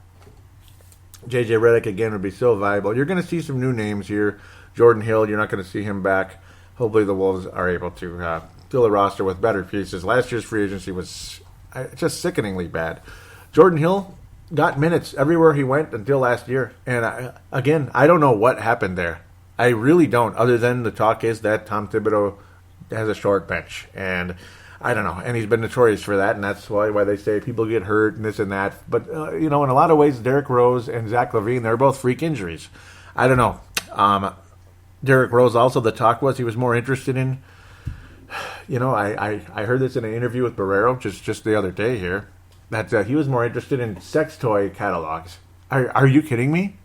[SPEAKER 1] J.J. Redick, again, would be so valuable. You're going to see some new names here. Jordan Hill, you're not going to see him back. Hopefully the Wolves are able to fill the roster with better pieces. Last year's free agency was just sickeningly bad. Jordan Hill got minutes everywhere he went until last year. And I don't know what happened there. I really don't, other than the talk is that Tom Thibodeau has a short bench. And I don't know. And he's been notorious for that, and that's why they say people get hurt and this and that. But, in a lot of ways, Derrick Rose and Zach LaVine, they're both freak injuries. I don't know. Derrick Rose also, the talk was he was more interested in, I heard this in an interview with Barrero just the other day here, that he was more interested in sex toy catalogs. Are you kidding me?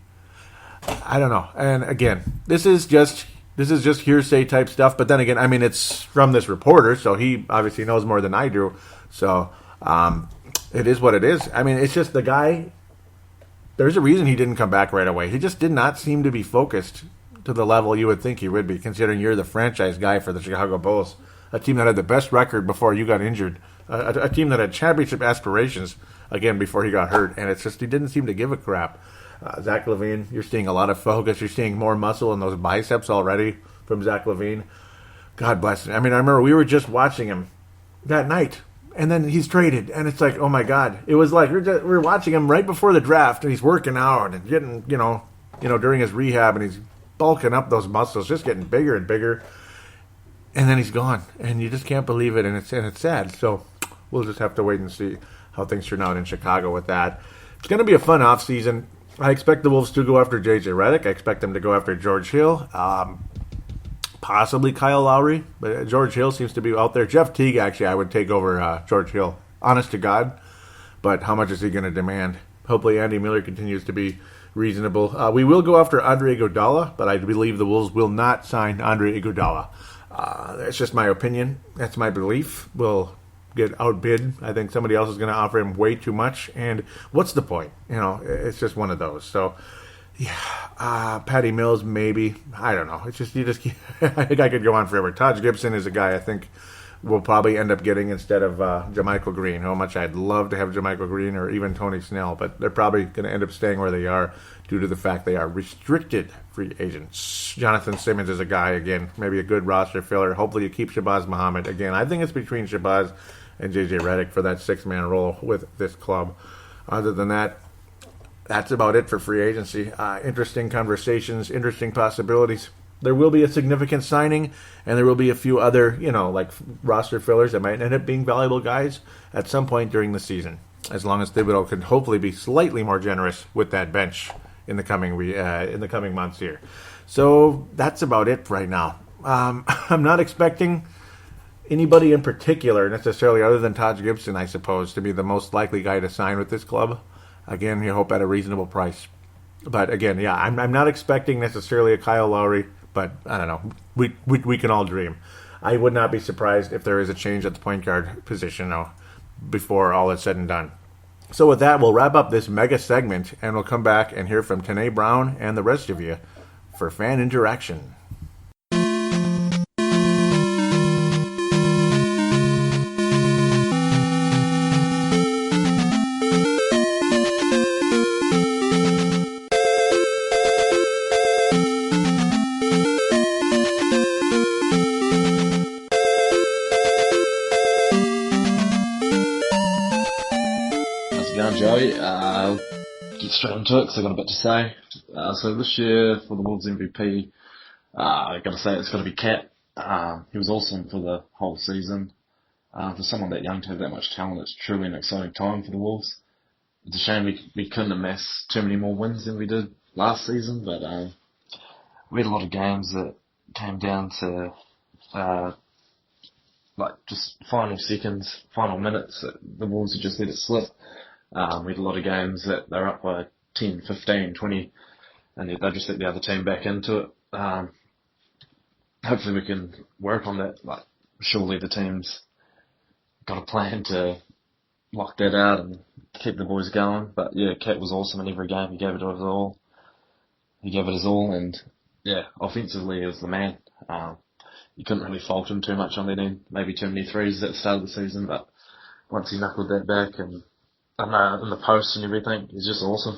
[SPEAKER 1] I don't know. And again, this is just hearsay type stuff. But then again, it's from this reporter, so he obviously knows more than I do. So it is what it is. It's just the guy. There's a reason he didn't come back right away. He just did not seem to be focused to the level you would think he would be, considering you're the franchise guy for the Chicago Bulls, a team that had the best record before you got injured, a team that had championship aspirations again before he got hurt, and it's just he didn't seem to give a crap. Zach LaVine, you're seeing a lot of focus. You're seeing more muscle in those biceps already from Zach LaVine. God bless him. I remember we were just watching him that night, and then he's traded, and it's like, oh my God. It was like we're watching him right before the draft, and he's working out and getting, during his rehab, and he's bulking up those muscles, just getting bigger and bigger, and then he's gone, and you just can't believe it, and it's sad. So we'll just have to wait and see how things turn out in Chicago with that. It's going to be a fun offseason. I expect the Wolves to go after J.J. Redick. I expect them to go after George Hill, possibly Kyle Lowry, but George Hill seems to be out there. Jeff Teague, actually, I would take over George Hill, honest to God, but how much is he going to demand? Hopefully Andy Miller continues to be reasonable. We will go after Andre Iguodala, but I believe the Wolves will not sign Andre Iguodala. That's just my opinion. That's my belief. We'll get outbid. I think somebody else is going to offer him way too much. And what's the point? It's just one of those. So, yeah, Patty Mills, maybe. I don't know. It's just, I think I could go on forever. Taj Gibson is a guy I think we'll probably end up getting instead of Jermichael Green. How much I'd love to have Jermichael Green or even Tony Snell, but they're probably going to end up staying where they are due to the fact they are restricted free agents. Jonathan Simmons is a guy, again, maybe a good roster filler. Hopefully you keep Shabazz Muhammad. Again, I think it's between Shabazz and J.J. Redick for that six-man role with this club. Other than that, that's about it for free agency. Interesting conversations, interesting possibilities. There will be a significant signing, and there will be a few other, like roster fillers that might end up being valuable guys at some point during the season, as long as Thibodeau can hopefully be slightly more generous with that bench in the coming months here. So that's about it right now. I'm not expecting anybody in particular necessarily other than Taj Gibson, I suppose, to be the most likely guy to sign with this club. Again, you hope at a reasonable price. But again, yeah, I'm not expecting necessarily a Kyle Lowry. But I don't know. We can all dream. I would not be surprised if there is a change at the point guard position before all is said and done. So with that, we'll wrap up this mega segment, and we'll come back and hear from Tahnae Brown and the rest of you for fan interaction.
[SPEAKER 3] Joey, get straight into it because I've got a bit to say. So this year for the Wolves MVP, I've got to say it's got to be Cat. He was awesome for the whole season. For someone that young to have that much talent, it's truly an exciting time for the Wolves. It's a shame we couldn't amass too many more wins than we did last season, but we had a lot of games that came down to just final seconds, final minutes that the Wolves had just let it slip. We had a lot of games that they're up by 10, 15, 20, and they just let the other team back into it. Hopefully we can work on that. Surely the team's got a plan to lock that out and keep the boys going. But yeah, Cat was awesome in every game. He gave it his all. And yeah, offensively he was the man. You couldn't really fault him too much on that end. Maybe too many threes at the start of the season, but once he knuckled that back and in the post and everything, he's just awesome.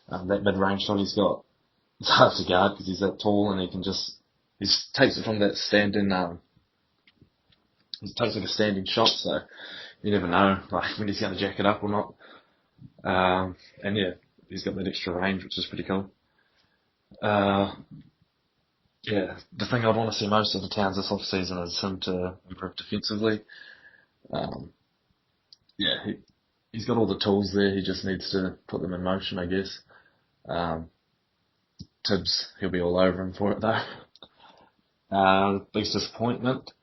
[SPEAKER 3] That mid-range shot he's got, it's hard to guard because he's that tall and he takes it from that standing, he takes like a standing shot, so you never know when he's going to jack it up or not. And yeah, he's got that extra range, which is pretty cool. Yeah, the thing I'd want to see most of the Towns this off-season is him to improve defensively. He's got all the tools there. He just needs to put them in motion, I guess. Tibbs, he'll be all over him for it, though. The biggest disappointment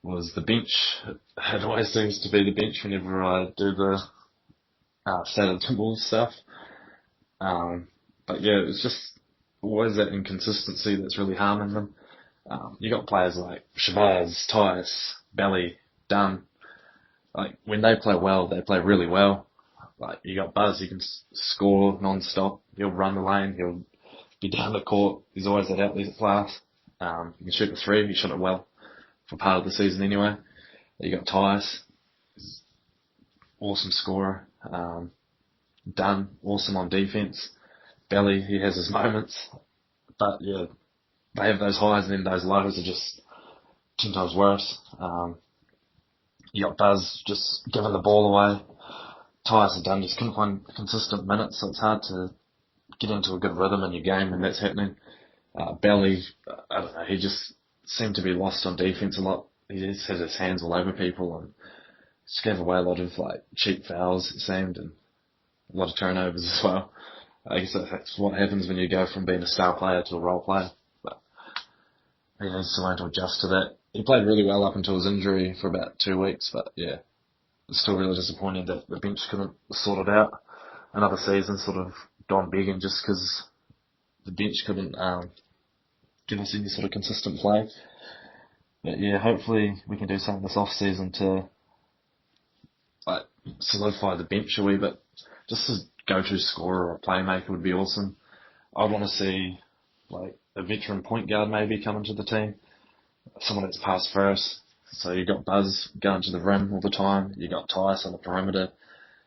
[SPEAKER 3] was the bench. It always seems to be the bench whenever I do the Saturday Timberwolves stuff. But yeah, it's just always that inconsistency that's really harming them. You got players like Shabazz, Tyus, Belly, Dunn. When they play well, they play really well. You got Buzz, he can score non-stop. He'll run the lane. He'll be down the court. He's always that outlet class. He can shoot the three. He shot it well for part of the season anyway. You got Tyus, awesome scorer. Dunn, awesome on defense. Belly, he has his moments. But yeah, they have those highs and then those lows are just 10 times worse. You got Buzz just giving the ball away. Tyus and Dunn just couldn't find consistent minutes, so it's hard to get into a good rhythm in your game when that's happening. Belly, I don't know, he just seemed to be lost on defense a lot. He just has his hands all over people and just gave away a lot of cheap fouls, it seemed, and a lot of turnovers as well. I guess that's what happens when you go from being a star player to a role player. But he needs to learn to adjust to that. He played really well up until his injury for about 2 weeks, but yeah, it's still really disappointing that the bench couldn't sort it out. Another season sort of gone begging just because the bench couldn't give us any sort of consistent play. But yeah, hopefully we can do something this off season to solidify the bench a wee bit. Just a go-to scorer or a playmaker would be awesome. I'd want to see like a veteran point guard maybe come into the team, someone that's pass first. So you got Buzz going to the rim all the time. You got Tice on the perimeter.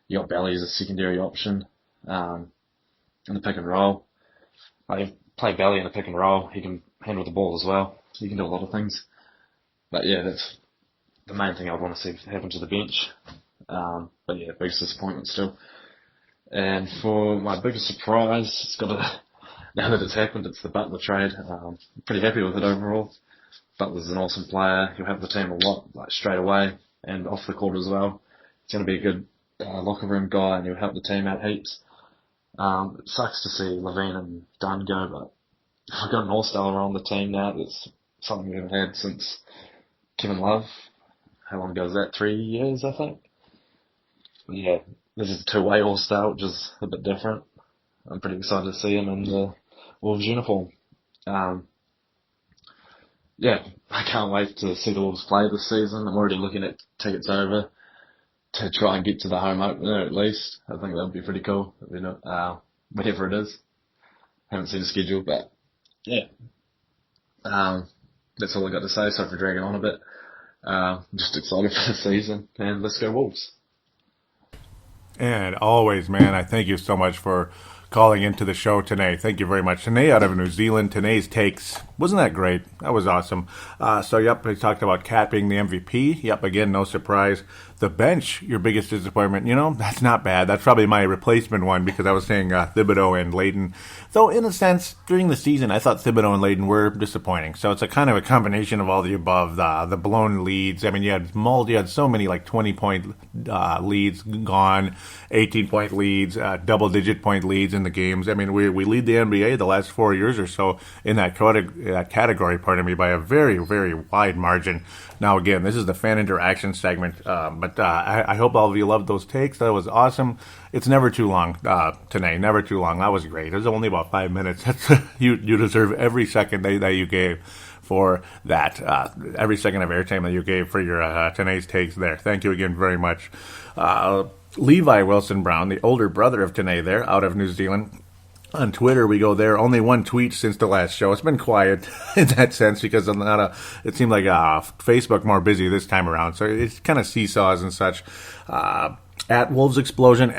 [SPEAKER 3] You got Belly as a secondary option in the pick and roll. Like, play Belly in the pick and roll. He can handle the ball as well. He can do a lot of things. But yeah, that's the main thing I'd want to see happen to the bench. But yeah, biggest disappointment still. And for my biggest surprise, it's got to, now that it's happened, it's the Butler trade. I'm pretty happy with it overall. Butler's an awesome player. He'll help the team a lot, like straight away and off the court as well. He's going to be a good locker room guy, and he'll help the team out heaps. It sucks to see Levine and Dunn go, but we've got an all-star on the team now. That's something we haven't had since Kevin Love. How long ago was that? 3 years, I think. But yeah, this is a two-way all-star, which is a bit different. I'm pretty excited to see him in the Wolves uniform. Yeah, I can't wait to see the Wolves play this season. I'm already looking at tickets over to try and get to the home opener at least. I think that would be pretty cool, you know, whatever it is. Haven't seen the schedule, but yeah. That's all I got to say. Sorry for dragging on a bit. Just excited for the season, and let's go Wolves.
[SPEAKER 1] And always, man, I thank you so much for calling into the show today. Thank you very much. Tahnae out of New Zealand. Tahnae's takes. Wasn't that great? That was awesome. So, yep, we talked about Cat being the MVP. Yep, again, no surprise. The bench, your biggest disappointment. You know, that's not bad. That's probably my replacement one because I was saying Thibodeau and Layden. Though, in a sense, during the season, I thought Thibodeau and Layden were disappointing. So it's a kind of a combination of all the above. The blown leads. I mean, you had so many like 20-point leads gone, 18-point leads, double-digit point leads in the games. I mean, we lead the NBA the last 4 years or so in that category, by a very, very wide margin. Now, again, this is the fan interaction segment, but I hope all of you loved those takes. That was awesome. It's never too long, Tahnae, never too long. That was great. It was only about 5 minutes. You deserve every second that you gave for that, every second of airtime that you gave for your Tahnae's takes there. Thank you again very much. Levi Wilson Brown, the older brother of Tahnae there, out of New Zealand. On Twitter, we go there. Only one tweet since the last show. It's been quiet in that sense because it seemed like Facebook more busy this time around. So it's kind of seesaws and such. At Wolves Explosion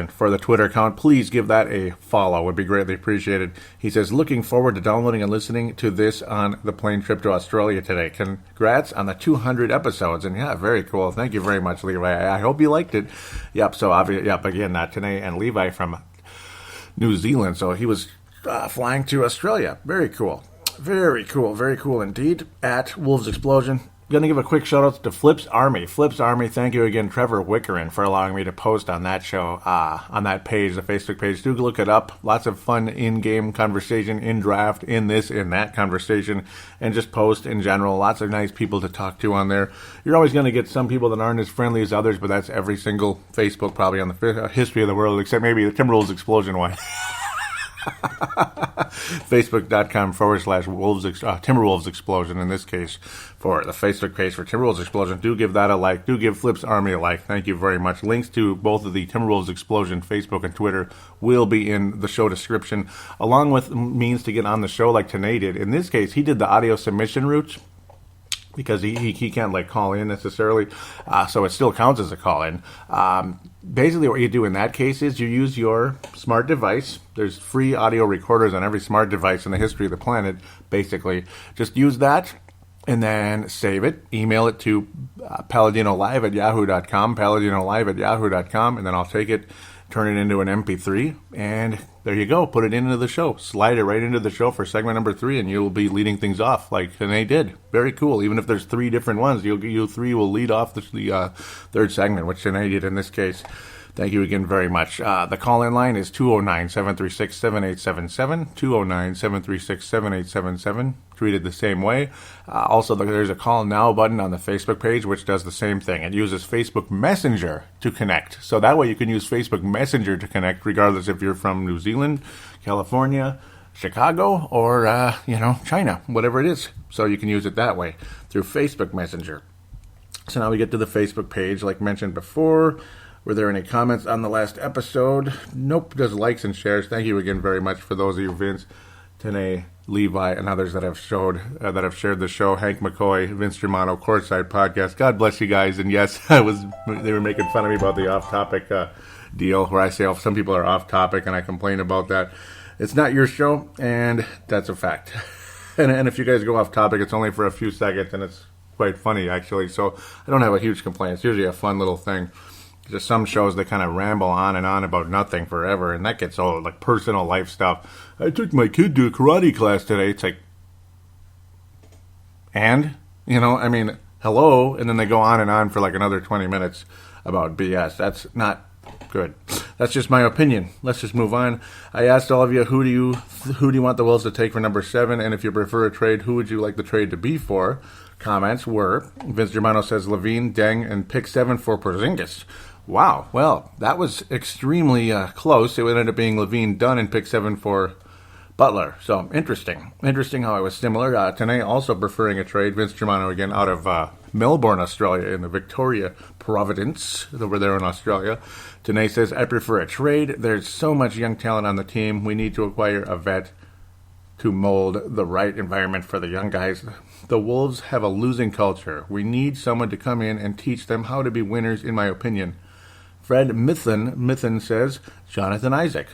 [SPEAKER 1] for the Twitter account. Please give that a follow. Would be greatly appreciated. He says, looking forward to downloading and listening to this on the plane trip to Australia today. Congrats on the 200 episodes. And yeah, very cool. Thank you very much, Levi. I hope you liked it. Yep. So again, Tahnae and Levi from New Zealand. So he was flying to Australia. Very cool. Very cool. Very cool indeed. At Wolves Explosion. Going to give a quick shout out to Flips Army. Flips Army, thank you again, Trevor Wickerin, for allowing me to post on that show, on that page, the Facebook page. Do look it up. Lots of fun in-game conversation, in draft, in this, in that conversation, and just post in general. Lots of nice people to talk to on there. You're always going to get some people that aren't as friendly as others, but that's every single Facebook probably on the history of the world, except maybe the Timberwolves Explosion one. Facebook.com/Timberwolves Explosion in this case for the Facebook page for Timberwolves Explosion. Do give that a like. Do give Flips Army a like. Thank you very much. Links to both of the Timberwolves Explosion Facebook and Twitter will be in the show description, along with means to get on the show like Tahnae did. In this case, he did the audio submission route, because he can't call in necessarily, so it still counts as a call in. Basically, what you do in that case is you use your smart device. There's free audio recorders on every smart device in the history of the planet. Basically, just use that and then save it. Email it to paladinolive@yahoo.com, paladinolive@yahoo.com, and then I'll take it, turn it into an MP3, and there you go. Put it into the show. Slide it right into the show for segment number 3, and you'll be leading things off like Tahnae did. Very cool. Even if there's 3 different ones, you 3 will lead off the third segment, which Tahnae did in this case. Thank you again very much. The call-in line is 209-736-7877, 209-736-7877, treated the same way. Also, there's a call now button on the Facebook page, which does the same thing. It uses Facebook Messenger to connect. So that way you can use Facebook Messenger to connect, regardless if you're from New Zealand, California, Chicago, or, China, whatever it is. So you can use it that way through Facebook Messenger. So now we get to the Facebook page, like mentioned before. Were there any comments on the last episode? Nope, just likes and shares. Thank you again very much for those of you, Vince, Tahnae, Levi, and others that have shared the show. Hank McCoy, Vince Germano, Courtside Podcast. God bless you guys. And yes, they were making fun of me about the off-topic deal where I say some people are off-topic and I complain about that. It's not your show, and that's a fact. And if you guys go off-topic, it's only for a few seconds, and it's quite funny, actually. So I don't have a huge complaint. It's usually a fun little thing. There's some shows that kind of ramble on and on about nothing forever, and that gets old, like personal life stuff. I took my kid to a karate class today. It's like, and? Hello? And then they go on and on for like another 20 minutes about BS. That's not good. That's just my opinion. Let's just move on. I asked all of you, who do you want the Wolves to take for number 7? And if you prefer a trade, who would you like the trade to be for? Comments were, Vince Germano says Levine, Deng, and pick 7 for Porzingis. Wow, well, that was extremely close. It ended up being Levine, Dunn, and pick 7 for Butler. So, interesting. Interesting how it was similar. Tahnae also preferring a trade. Vince Germano again out of Melbourne, Australia, in the Victoria Providence over there in Australia. Tahnae says, I prefer a trade. There's so much young talent on the team. We need to acquire a vet to mold the right environment for the young guys. The Wolves have a losing culture. We need someone to come in and teach them how to be winners, in my opinion. Fred Mithen says, Jonathan Isaac.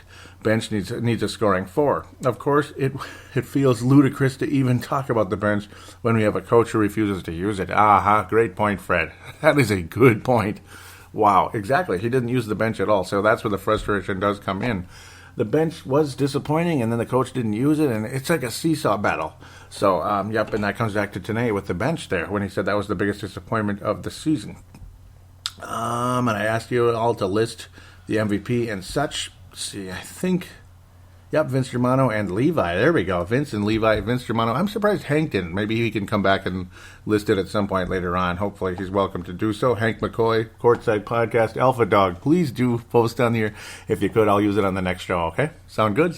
[SPEAKER 1] Bench needs a scoring 4. Of course, it feels ludicrous to even talk about the bench when we have a coach who refuses to use it. Great point, Fred. That is a good point. Wow, exactly. He didn't use the bench at all, so that's where the frustration does come in. The bench was disappointing, and then the coach didn't use it, and it's like a seesaw battle. So, and that comes back to Tahnae with the bench there, when he said that was the biggest disappointment of the season. And I asked you all to list the MVP and such. Let's see, I think, Vince Germano and Levi. There we go. Vince and Levi, Vince Germano. I'm surprised Hank didn't. Maybe he can come back and list it at some point later on. Hopefully he's welcome to do so. Hank McCoy, Courtside Podcast, Alpha Dog. Please do post on here. If you could, I'll use it on the next show, okay? Sound good?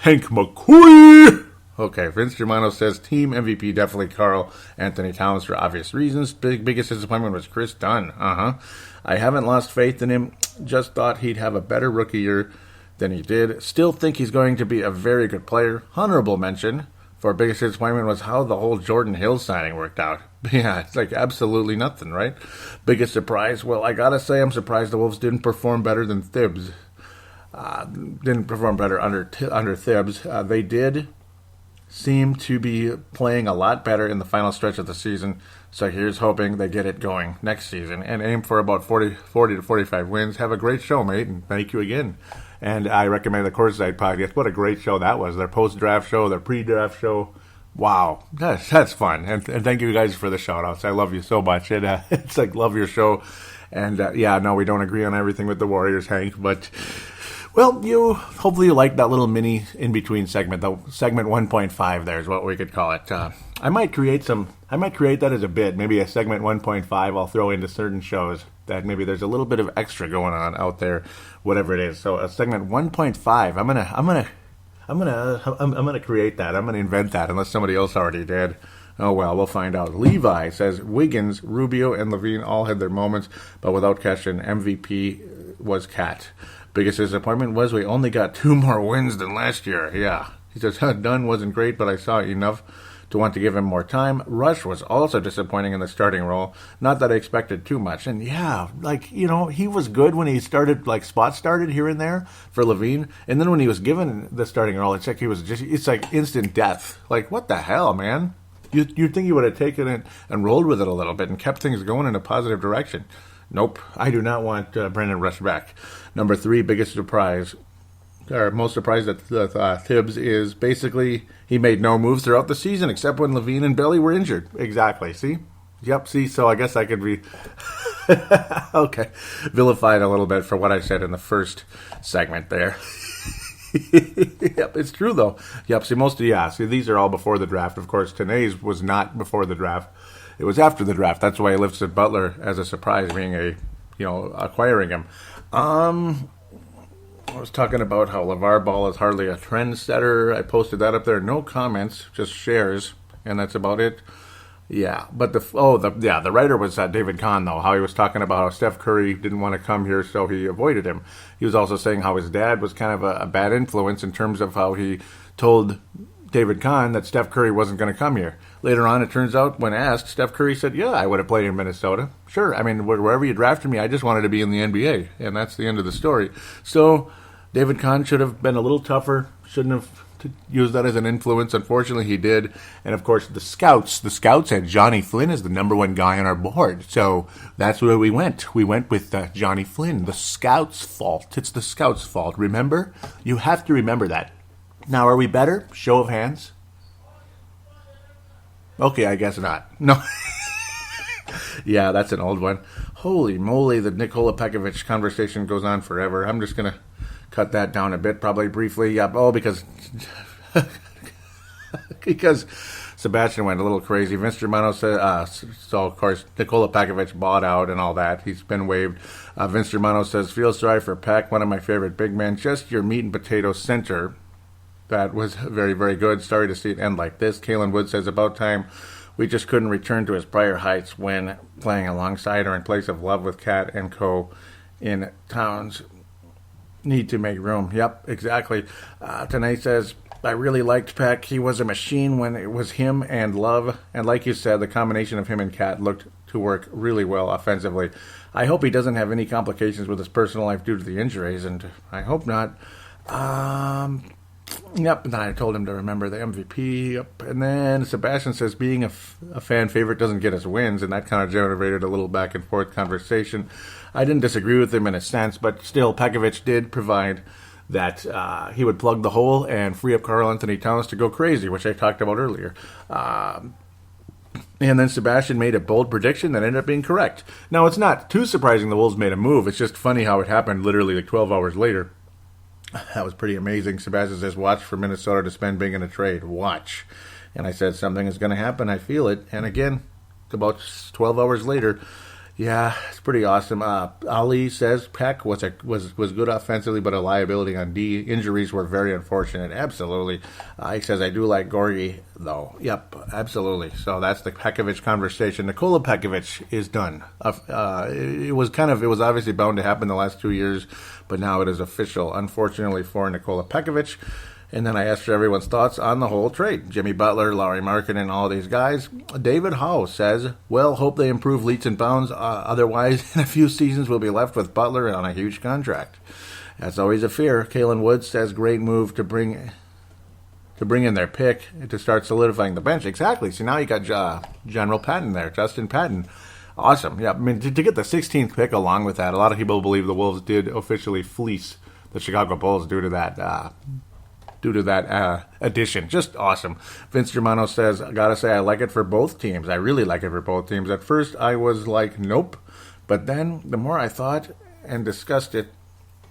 [SPEAKER 1] Hank McCoy! Okay, Vince Germano says, team MVP definitely Karl Anthony Towns for obvious reasons. Biggest disappointment was Chris Dunn. I haven't lost faith in him. Just thought he'd have a better rookie year than he did. Still think he's going to be a very good player. Honorable mention for biggest disappointment was how the whole Jordan Hill signing worked out. Yeah, it's like absolutely nothing, right? Biggest surprise? Well, I gotta say I'm surprised the Wolves didn't perform better than Thibs. Didn't perform better under Thibs. They did seem to be playing a lot better in the final stretch of the season, so here's hoping they get it going next season and aim for about 40 to 45 wins. Have a great show, mate, and thank you again. And I recommend the Courtside Podcast. What a great show that was. Their post-draft show, their pre-draft show. Wow, that's fun. And thank you guys for the shout-outs. I love you so much. It's like, love your show. And we don't agree on everything with the Warriors, Hank, but... Well, hopefully you like that little mini in-between segment. The segment 1.5 there is what we could call it. I might create that as a bit. Maybe a segment 1.5 I'll throw into certain shows that maybe there's a little bit of extra going on out there, whatever it is. So a segment 1.5. I'm gonna create that. I'm gonna invent that unless somebody else already did. Oh, well, we'll find out. Levi says, Wiggins, Rubio, and Levine all had their moments, but without question, MVP was Cat. Biggest disappointment was we only got 2 more wins than last year. Yeah. He says, Dunn wasn't great, but I saw enough to want to give him more time. Rush was also disappointing in the starting role. Not that I expected too much. And he was good when he started, spot started here and there for Levine. And then when he was given the starting role, it's like it's like instant death. Like, what the hell, man? You'd think he would have taken it and rolled with it a little bit and kept things going in a positive direction. Nope, I do not want Brendan Rush back. Number 3, biggest surprise, or most surprised that Thibs is basically he made no moves throughout the season except when Levine and Belly were injured. Exactly, see? Yep, see, so I guess I could be vilified a little bit for what I said in the first segment there. Yep, it's true though. Yep, see, these are all before the draft. Of course, Tahnae's was not before the draft. It was after the draft. That's why I listed Butler as a surprise, being acquiring him. I was talking about how LeVar Ball is hardly a trendsetter. I posted that up there. No comments, just shares, and that's about it. Yeah, but the writer was David Kahn, though, how he was talking about how Steph Curry didn't want to come here, so he avoided him. He was also saying how his dad was kind of a bad influence in terms of how he told David Kahn that Steph Curry wasn't going to come here. Later on, it turns out, when asked, Steph Curry said, yeah, I would have played in Minnesota. Sure, I mean, wherever you drafted me, I just wanted to be in the NBA, and that's the end of the story. So David Kahn should have been a little tougher, shouldn't have used that as an influence. Unfortunately, he did. And, of course, the scouts had Johnny Flynn as the number one guy on our board. So that's where we went. We went with Johnny Flynn. The scouts' fault. It's the scouts' fault. Remember? You have to remember that. Now, are we better? Show of hands. Okay, I guess not. No. Yeah, that's an old one. Holy moly, the Nikola Pekovic conversation goes on forever. I'm just going to cut that down a bit, probably briefly. Yeah, because Sebastian went a little crazy. Vince Germano said, so of course, Nikola Pekovic bought out and all that. He's been waived. Vince Germano says, feel sorry for Peck, one of my favorite big men, just your meat and potato center. That was very, very good. Sorry to see it end like this. Kalen Wood says, about time we just couldn't return to his prior heights when playing alongside or in place of Love with Cat and Co. in Towns. Need to make room. Yep, exactly. Tahnae says, I really liked Peck. He was a machine when it was him and Love. And like you said, the combination of him and Cat looked to work really well offensively. I hope he doesn't have any complications with his personal life due to the injuries, and I hope not. Yep, and then I told him to remember the MVP. Yep. And then Sebastian says being a fan favorite doesn't get us wins, and that kind of generated a little back and forth conversation. I didn't disagree with him in a sense, but still, Pekovic did provide that he would plug the hole and free up Karl Anthony Towns to go crazy, which I talked about earlier. And then Sebastian made a bold prediction that ended up being correct. Now, it's not too surprising the Wolves made a move. It's just funny how it happened literally like 12 hours later. That was pretty amazing. Sebastian says, watch for Minnesota to spend big in a trade. Watch. And I said, something is going to happen. I feel it. And again, about 12 hours later, yeah, it's pretty awesome. Ali says Peck was good offensively, but a liability on D. Injuries were very unfortunate. Absolutely. He says, I do like Gorgie, though. Yep, absolutely. So that's the Pekovic conversation. Nikola Pekovic is done. It was obviously bound to happen the last 2 years, but now it is official, unfortunately, for Nikola Pekovic. And then I asked for everyone's thoughts on the whole trade. Jimmy Butler, Lauri Markkanen, all these guys. David Howe says, well, hope they improve leaps and bounds. Otherwise, in a few seasons, we'll be left with Butler on a huge contract. That's always a fear. Kalen Woods says, great move to bring in their pick to start solidifying the bench. Exactly. So now you got General Patton there, Justin Patton. Awesome. Yeah, I mean, to get the 16th pick along with that, a lot of people believe the Wolves did officially fleece the Chicago Bulls due to that addition. Just awesome. Vince Germano says, I gotta say, I like it for both teams. I really like it for both teams. At first, I was like, nope. But then, the more I thought and discussed it,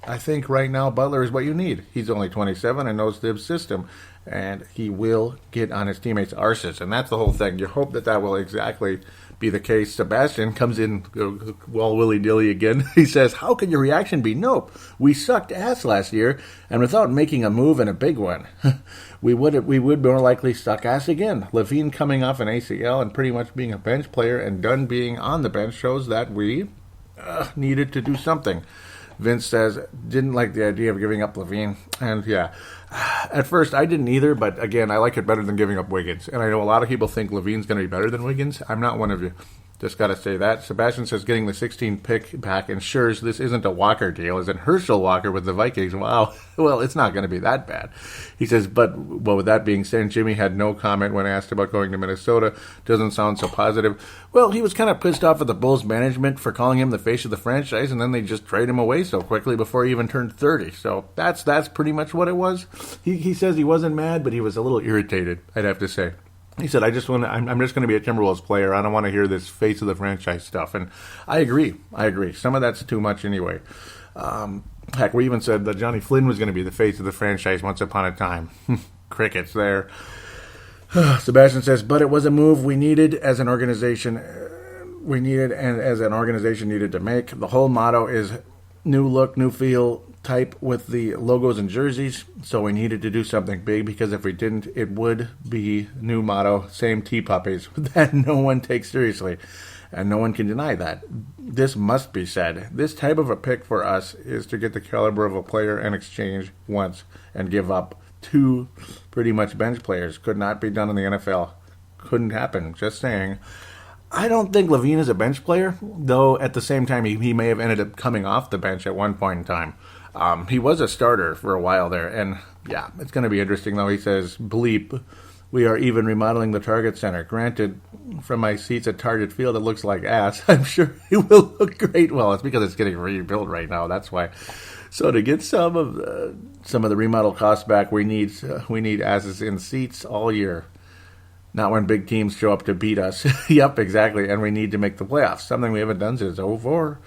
[SPEAKER 1] I think right now Butler is what you need. He's only 27 and knows the system. And he will get on his teammates' arses. And that's the whole thing. You hope that will exactly be the case. Sebastian comes in all willy-nilly again. He says, how can your reaction be nope? We sucked ass last year, and without making a move and a big one, we would more likely suck ass again. Levine coming off an ACL and pretty much being a bench player and Dunn being on the bench shows that we needed to do something. Vince says, didn't like the idea of giving up Levine. And yeah, at first I didn't either, but again, I like it better than giving up Wiggins. And I know a lot of people think Levine's going to be better than Wiggins. I'm not one of you. Just got to say that. Sebastian says getting the 16th pick back ensures this isn't a Walker deal. Is it Herschel Walker with the Vikings? Wow. Well, it's not going to be that bad. He says, but with that being said, Jimmy had no comment when asked about going to Minnesota. Doesn't sound so positive. Well, he was kind of pissed off at the Bulls management for calling him the face of the franchise, and then they just trade him away so quickly before he even turned 30. So that's pretty much what it was. He says he wasn't mad, but he was a little irritated, I'd have to say. He said, I'm just going to be a Timberwolves player. I don't want to hear this face of the franchise stuff. And I agree. Some of that's too much anyway. Heck, we even said that Johnny Flynn was going to be the face of the franchise once upon a time. Crickets there. Sebastian says, but it was a move we needed as an organization. Needed to make. The whole motto is new look, new feel, type with the logos and jerseys, so we needed to do something big because if we didn't, it would be new motto, same tea puppies, that no one takes seriously, and no one can deny that. This must be said. This type of a pick for us is to get the caliber of a player and exchange once and give up 2 pretty much bench players. Could not be done in the NFL. Couldn't happen. Just saying. I don't think LaVine is a bench player, though at the same time he may have ended up coming off the bench at one point in time. He was a starter for a while there, and yeah, it's going to be interesting, though. He says, bleep, we are even remodeling the Target Center. Granted, from my seats at Target Field, it looks like ass. I'm sure it will look great. Well, it's because it's getting rebuilt right now. That's why. So to get some of the remodel costs back, we need asses in seats all year. Not when big teams show up to beat us. Yep, exactly. And we need to make the playoffs. Something we haven't done since 2004.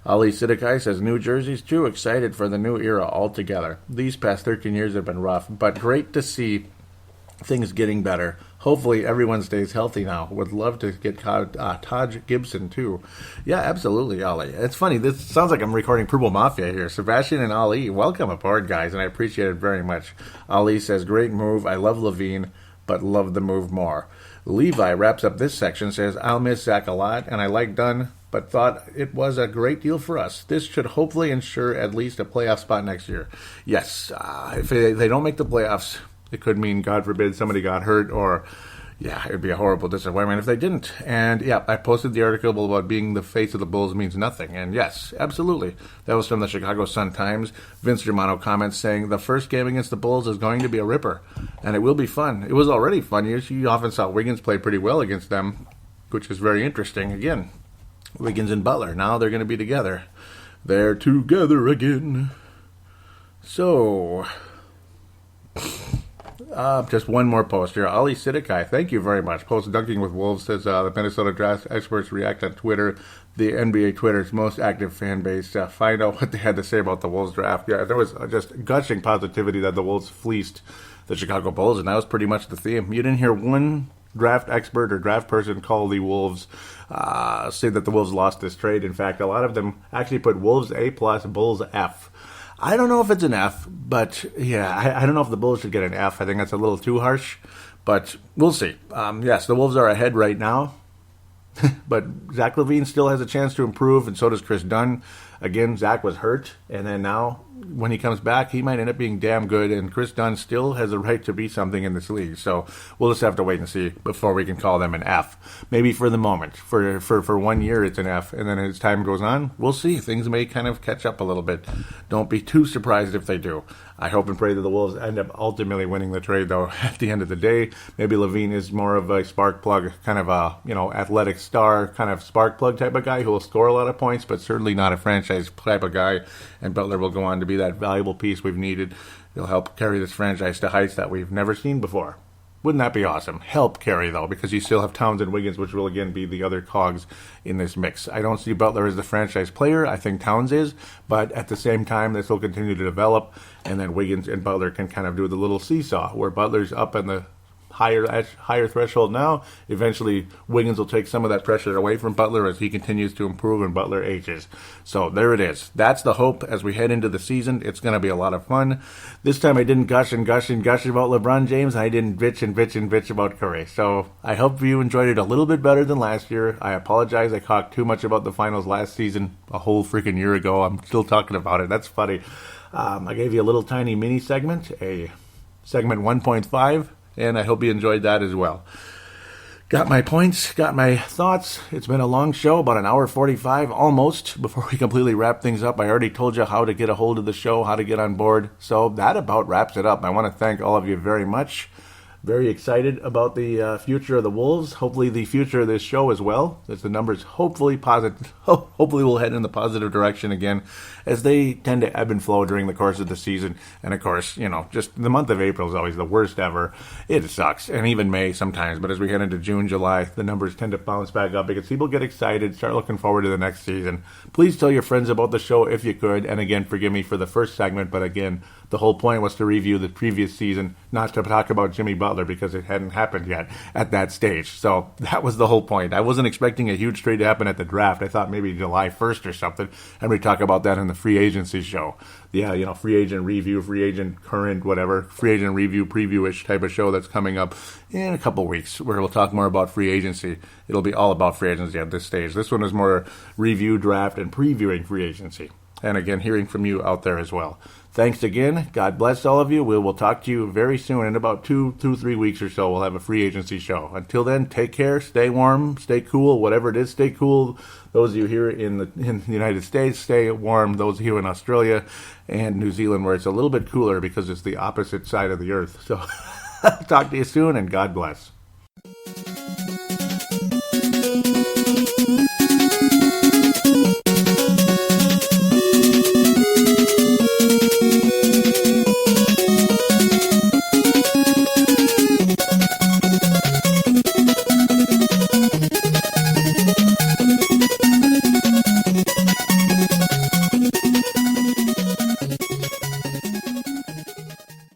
[SPEAKER 1] Ali Sidikai says, New Jersey's too excited for the new era altogether. These past 13 years have been rough, but great to see things getting better. Hopefully everyone stays healthy now. Would love to get Taj Gibson too. Yeah, absolutely, Ali. It's funny. This sounds like I'm recording Purple Mafia here. Sebastian and Ali, welcome aboard, guys, and I appreciate it very much. Ali says, great move. I love LaVine, but love the move more. Levi wraps up this section, says, I'll miss Zach a lot, and I like Dunn, but thought it was a great deal for us. This should hopefully ensure at least a playoff spot next year. Yes, if they don't make the playoffs, it could mean, God forbid, somebody got hurt, or, yeah, it would be a horrible disappointment if they didn't. And, yeah, I posted the article about being the face of the Bulls means nothing. And, yes, absolutely. That was from the Chicago Sun-Times. Vince Germano comments saying, the first game against the Bulls is going to be a ripper, and it will be fun. It was already fun. You often saw Wiggins play pretty well against them, which is very interesting. Again, Wiggins and Butler, now they're going to be together. They're together again. So, just one more post here. Ali Sidikai, thank you very much. Post Dunking with Wolves says the Minnesota draft experts react on Twitter, the NBA Twitter's most active fan base. Find out what they had to say about the Wolves draft. Yeah, there was just gushing positivity that the Wolves fleeced the Chicago Bulls, and that was pretty much the theme. You didn't hear one draft expert or draft person call the Wolves, say that the Wolves lost this trade. In fact, a lot of them actually put Wolves A+, Bulls F. I don't know if it's an F, but yeah, I don't know if the Bulls should get an F. I think that's a little too harsh, but we'll see. Yes, the Wolves are ahead right now, but Zach LaVine still has a chance to improve, and so does Chris Dunn. Again, Zach was hurt, and then now when he comes back, he might end up being damn good, and Chris Dunn still has a right to be something in this league. So we'll just have to wait and see before we can call them an F. Maybe for the moment. For 1 year, it's an F, and then as time goes on, we'll see. Things may kind of catch up a little bit. Don't be too surprised if they do. I hope and pray that the Wolves end up ultimately winning the trade, though, at the end of the day. Maybe LaVine is more of a spark plug, kind of a, athletic star, kind of spark plug type of guy who will score a lot of points, but certainly not a franchise type of guy. And Butler will go on to be that valuable piece we've needed. He'll help carry this franchise to heights that we've never seen before. Wouldn't that be awesome? Help carry, though, because you still have Towns and Wiggins, which will, again, be the other cogs in this mix. I don't see Butler as the franchise player. I think Towns is. But at the same time, this will continue to develop. And then Wiggins and Butler can kind of do the little seesaw, where Butler's up in the higher threshold now. Eventually, Wiggins will take some of that pressure away from Butler as he continues to improve and Butler ages. So there it is. That's the hope as we head into the season. It's going to be a lot of fun. This time I didn't gush about LeBron James. I didn't bitch about Curry. So I hope you enjoyed it a little bit better than last year. I apologize. I talked too much about the finals last season a whole freaking year ago. I'm still talking about it. That's funny. I gave you a little tiny mini segment, a segment 1.5. And I hope you enjoyed that as well. Got my points, got my thoughts. It's been a long show, about an hour 45 almost, before we completely wrap things up. I already told you how to get a hold of the show, how to get on board. So that about wraps it up. I want to thank all of you very much. Very excited about the future of the Wolves. Hopefully the future of this show as well, as the numbers hopefully will head in the positive direction again, as they tend to ebb and flow during the course of the season. And of course, just the month of April is always the worst ever. It sucks, and even May sometimes. But as we head into June, July, the numbers tend to bounce back up because people get excited, start looking forward to the next season. Please tell your friends about the show if you could. And again, forgive me for the first segment, but again, The whole point was to review the previous season, not to talk about Jimmy Butler because it hadn't happened yet at that stage. So that was the whole point. I wasn't expecting a huge trade to happen at the draft. I thought maybe July 1st or something, and we talk about that in the free agency show. Yeah, free agent review, free agent current, whatever, free agent review, preview-ish type of show that's coming up in a couple weeks where we'll talk more about free agency. It'll be all about free agency at this stage. This one is more review, draft, and previewing free agency. And again, hearing from you out there as well. Thanks again. God bless all of you. We will talk to you very soon. In about 3 weeks or so, we'll have a free agency show. Until then, take care, stay warm, stay cool, whatever it is, stay cool. Those of you here in the United States, stay warm. Those of you in Australia and New Zealand, where it's a little bit cooler because it's the opposite side of the earth. So talk to you soon, and God bless.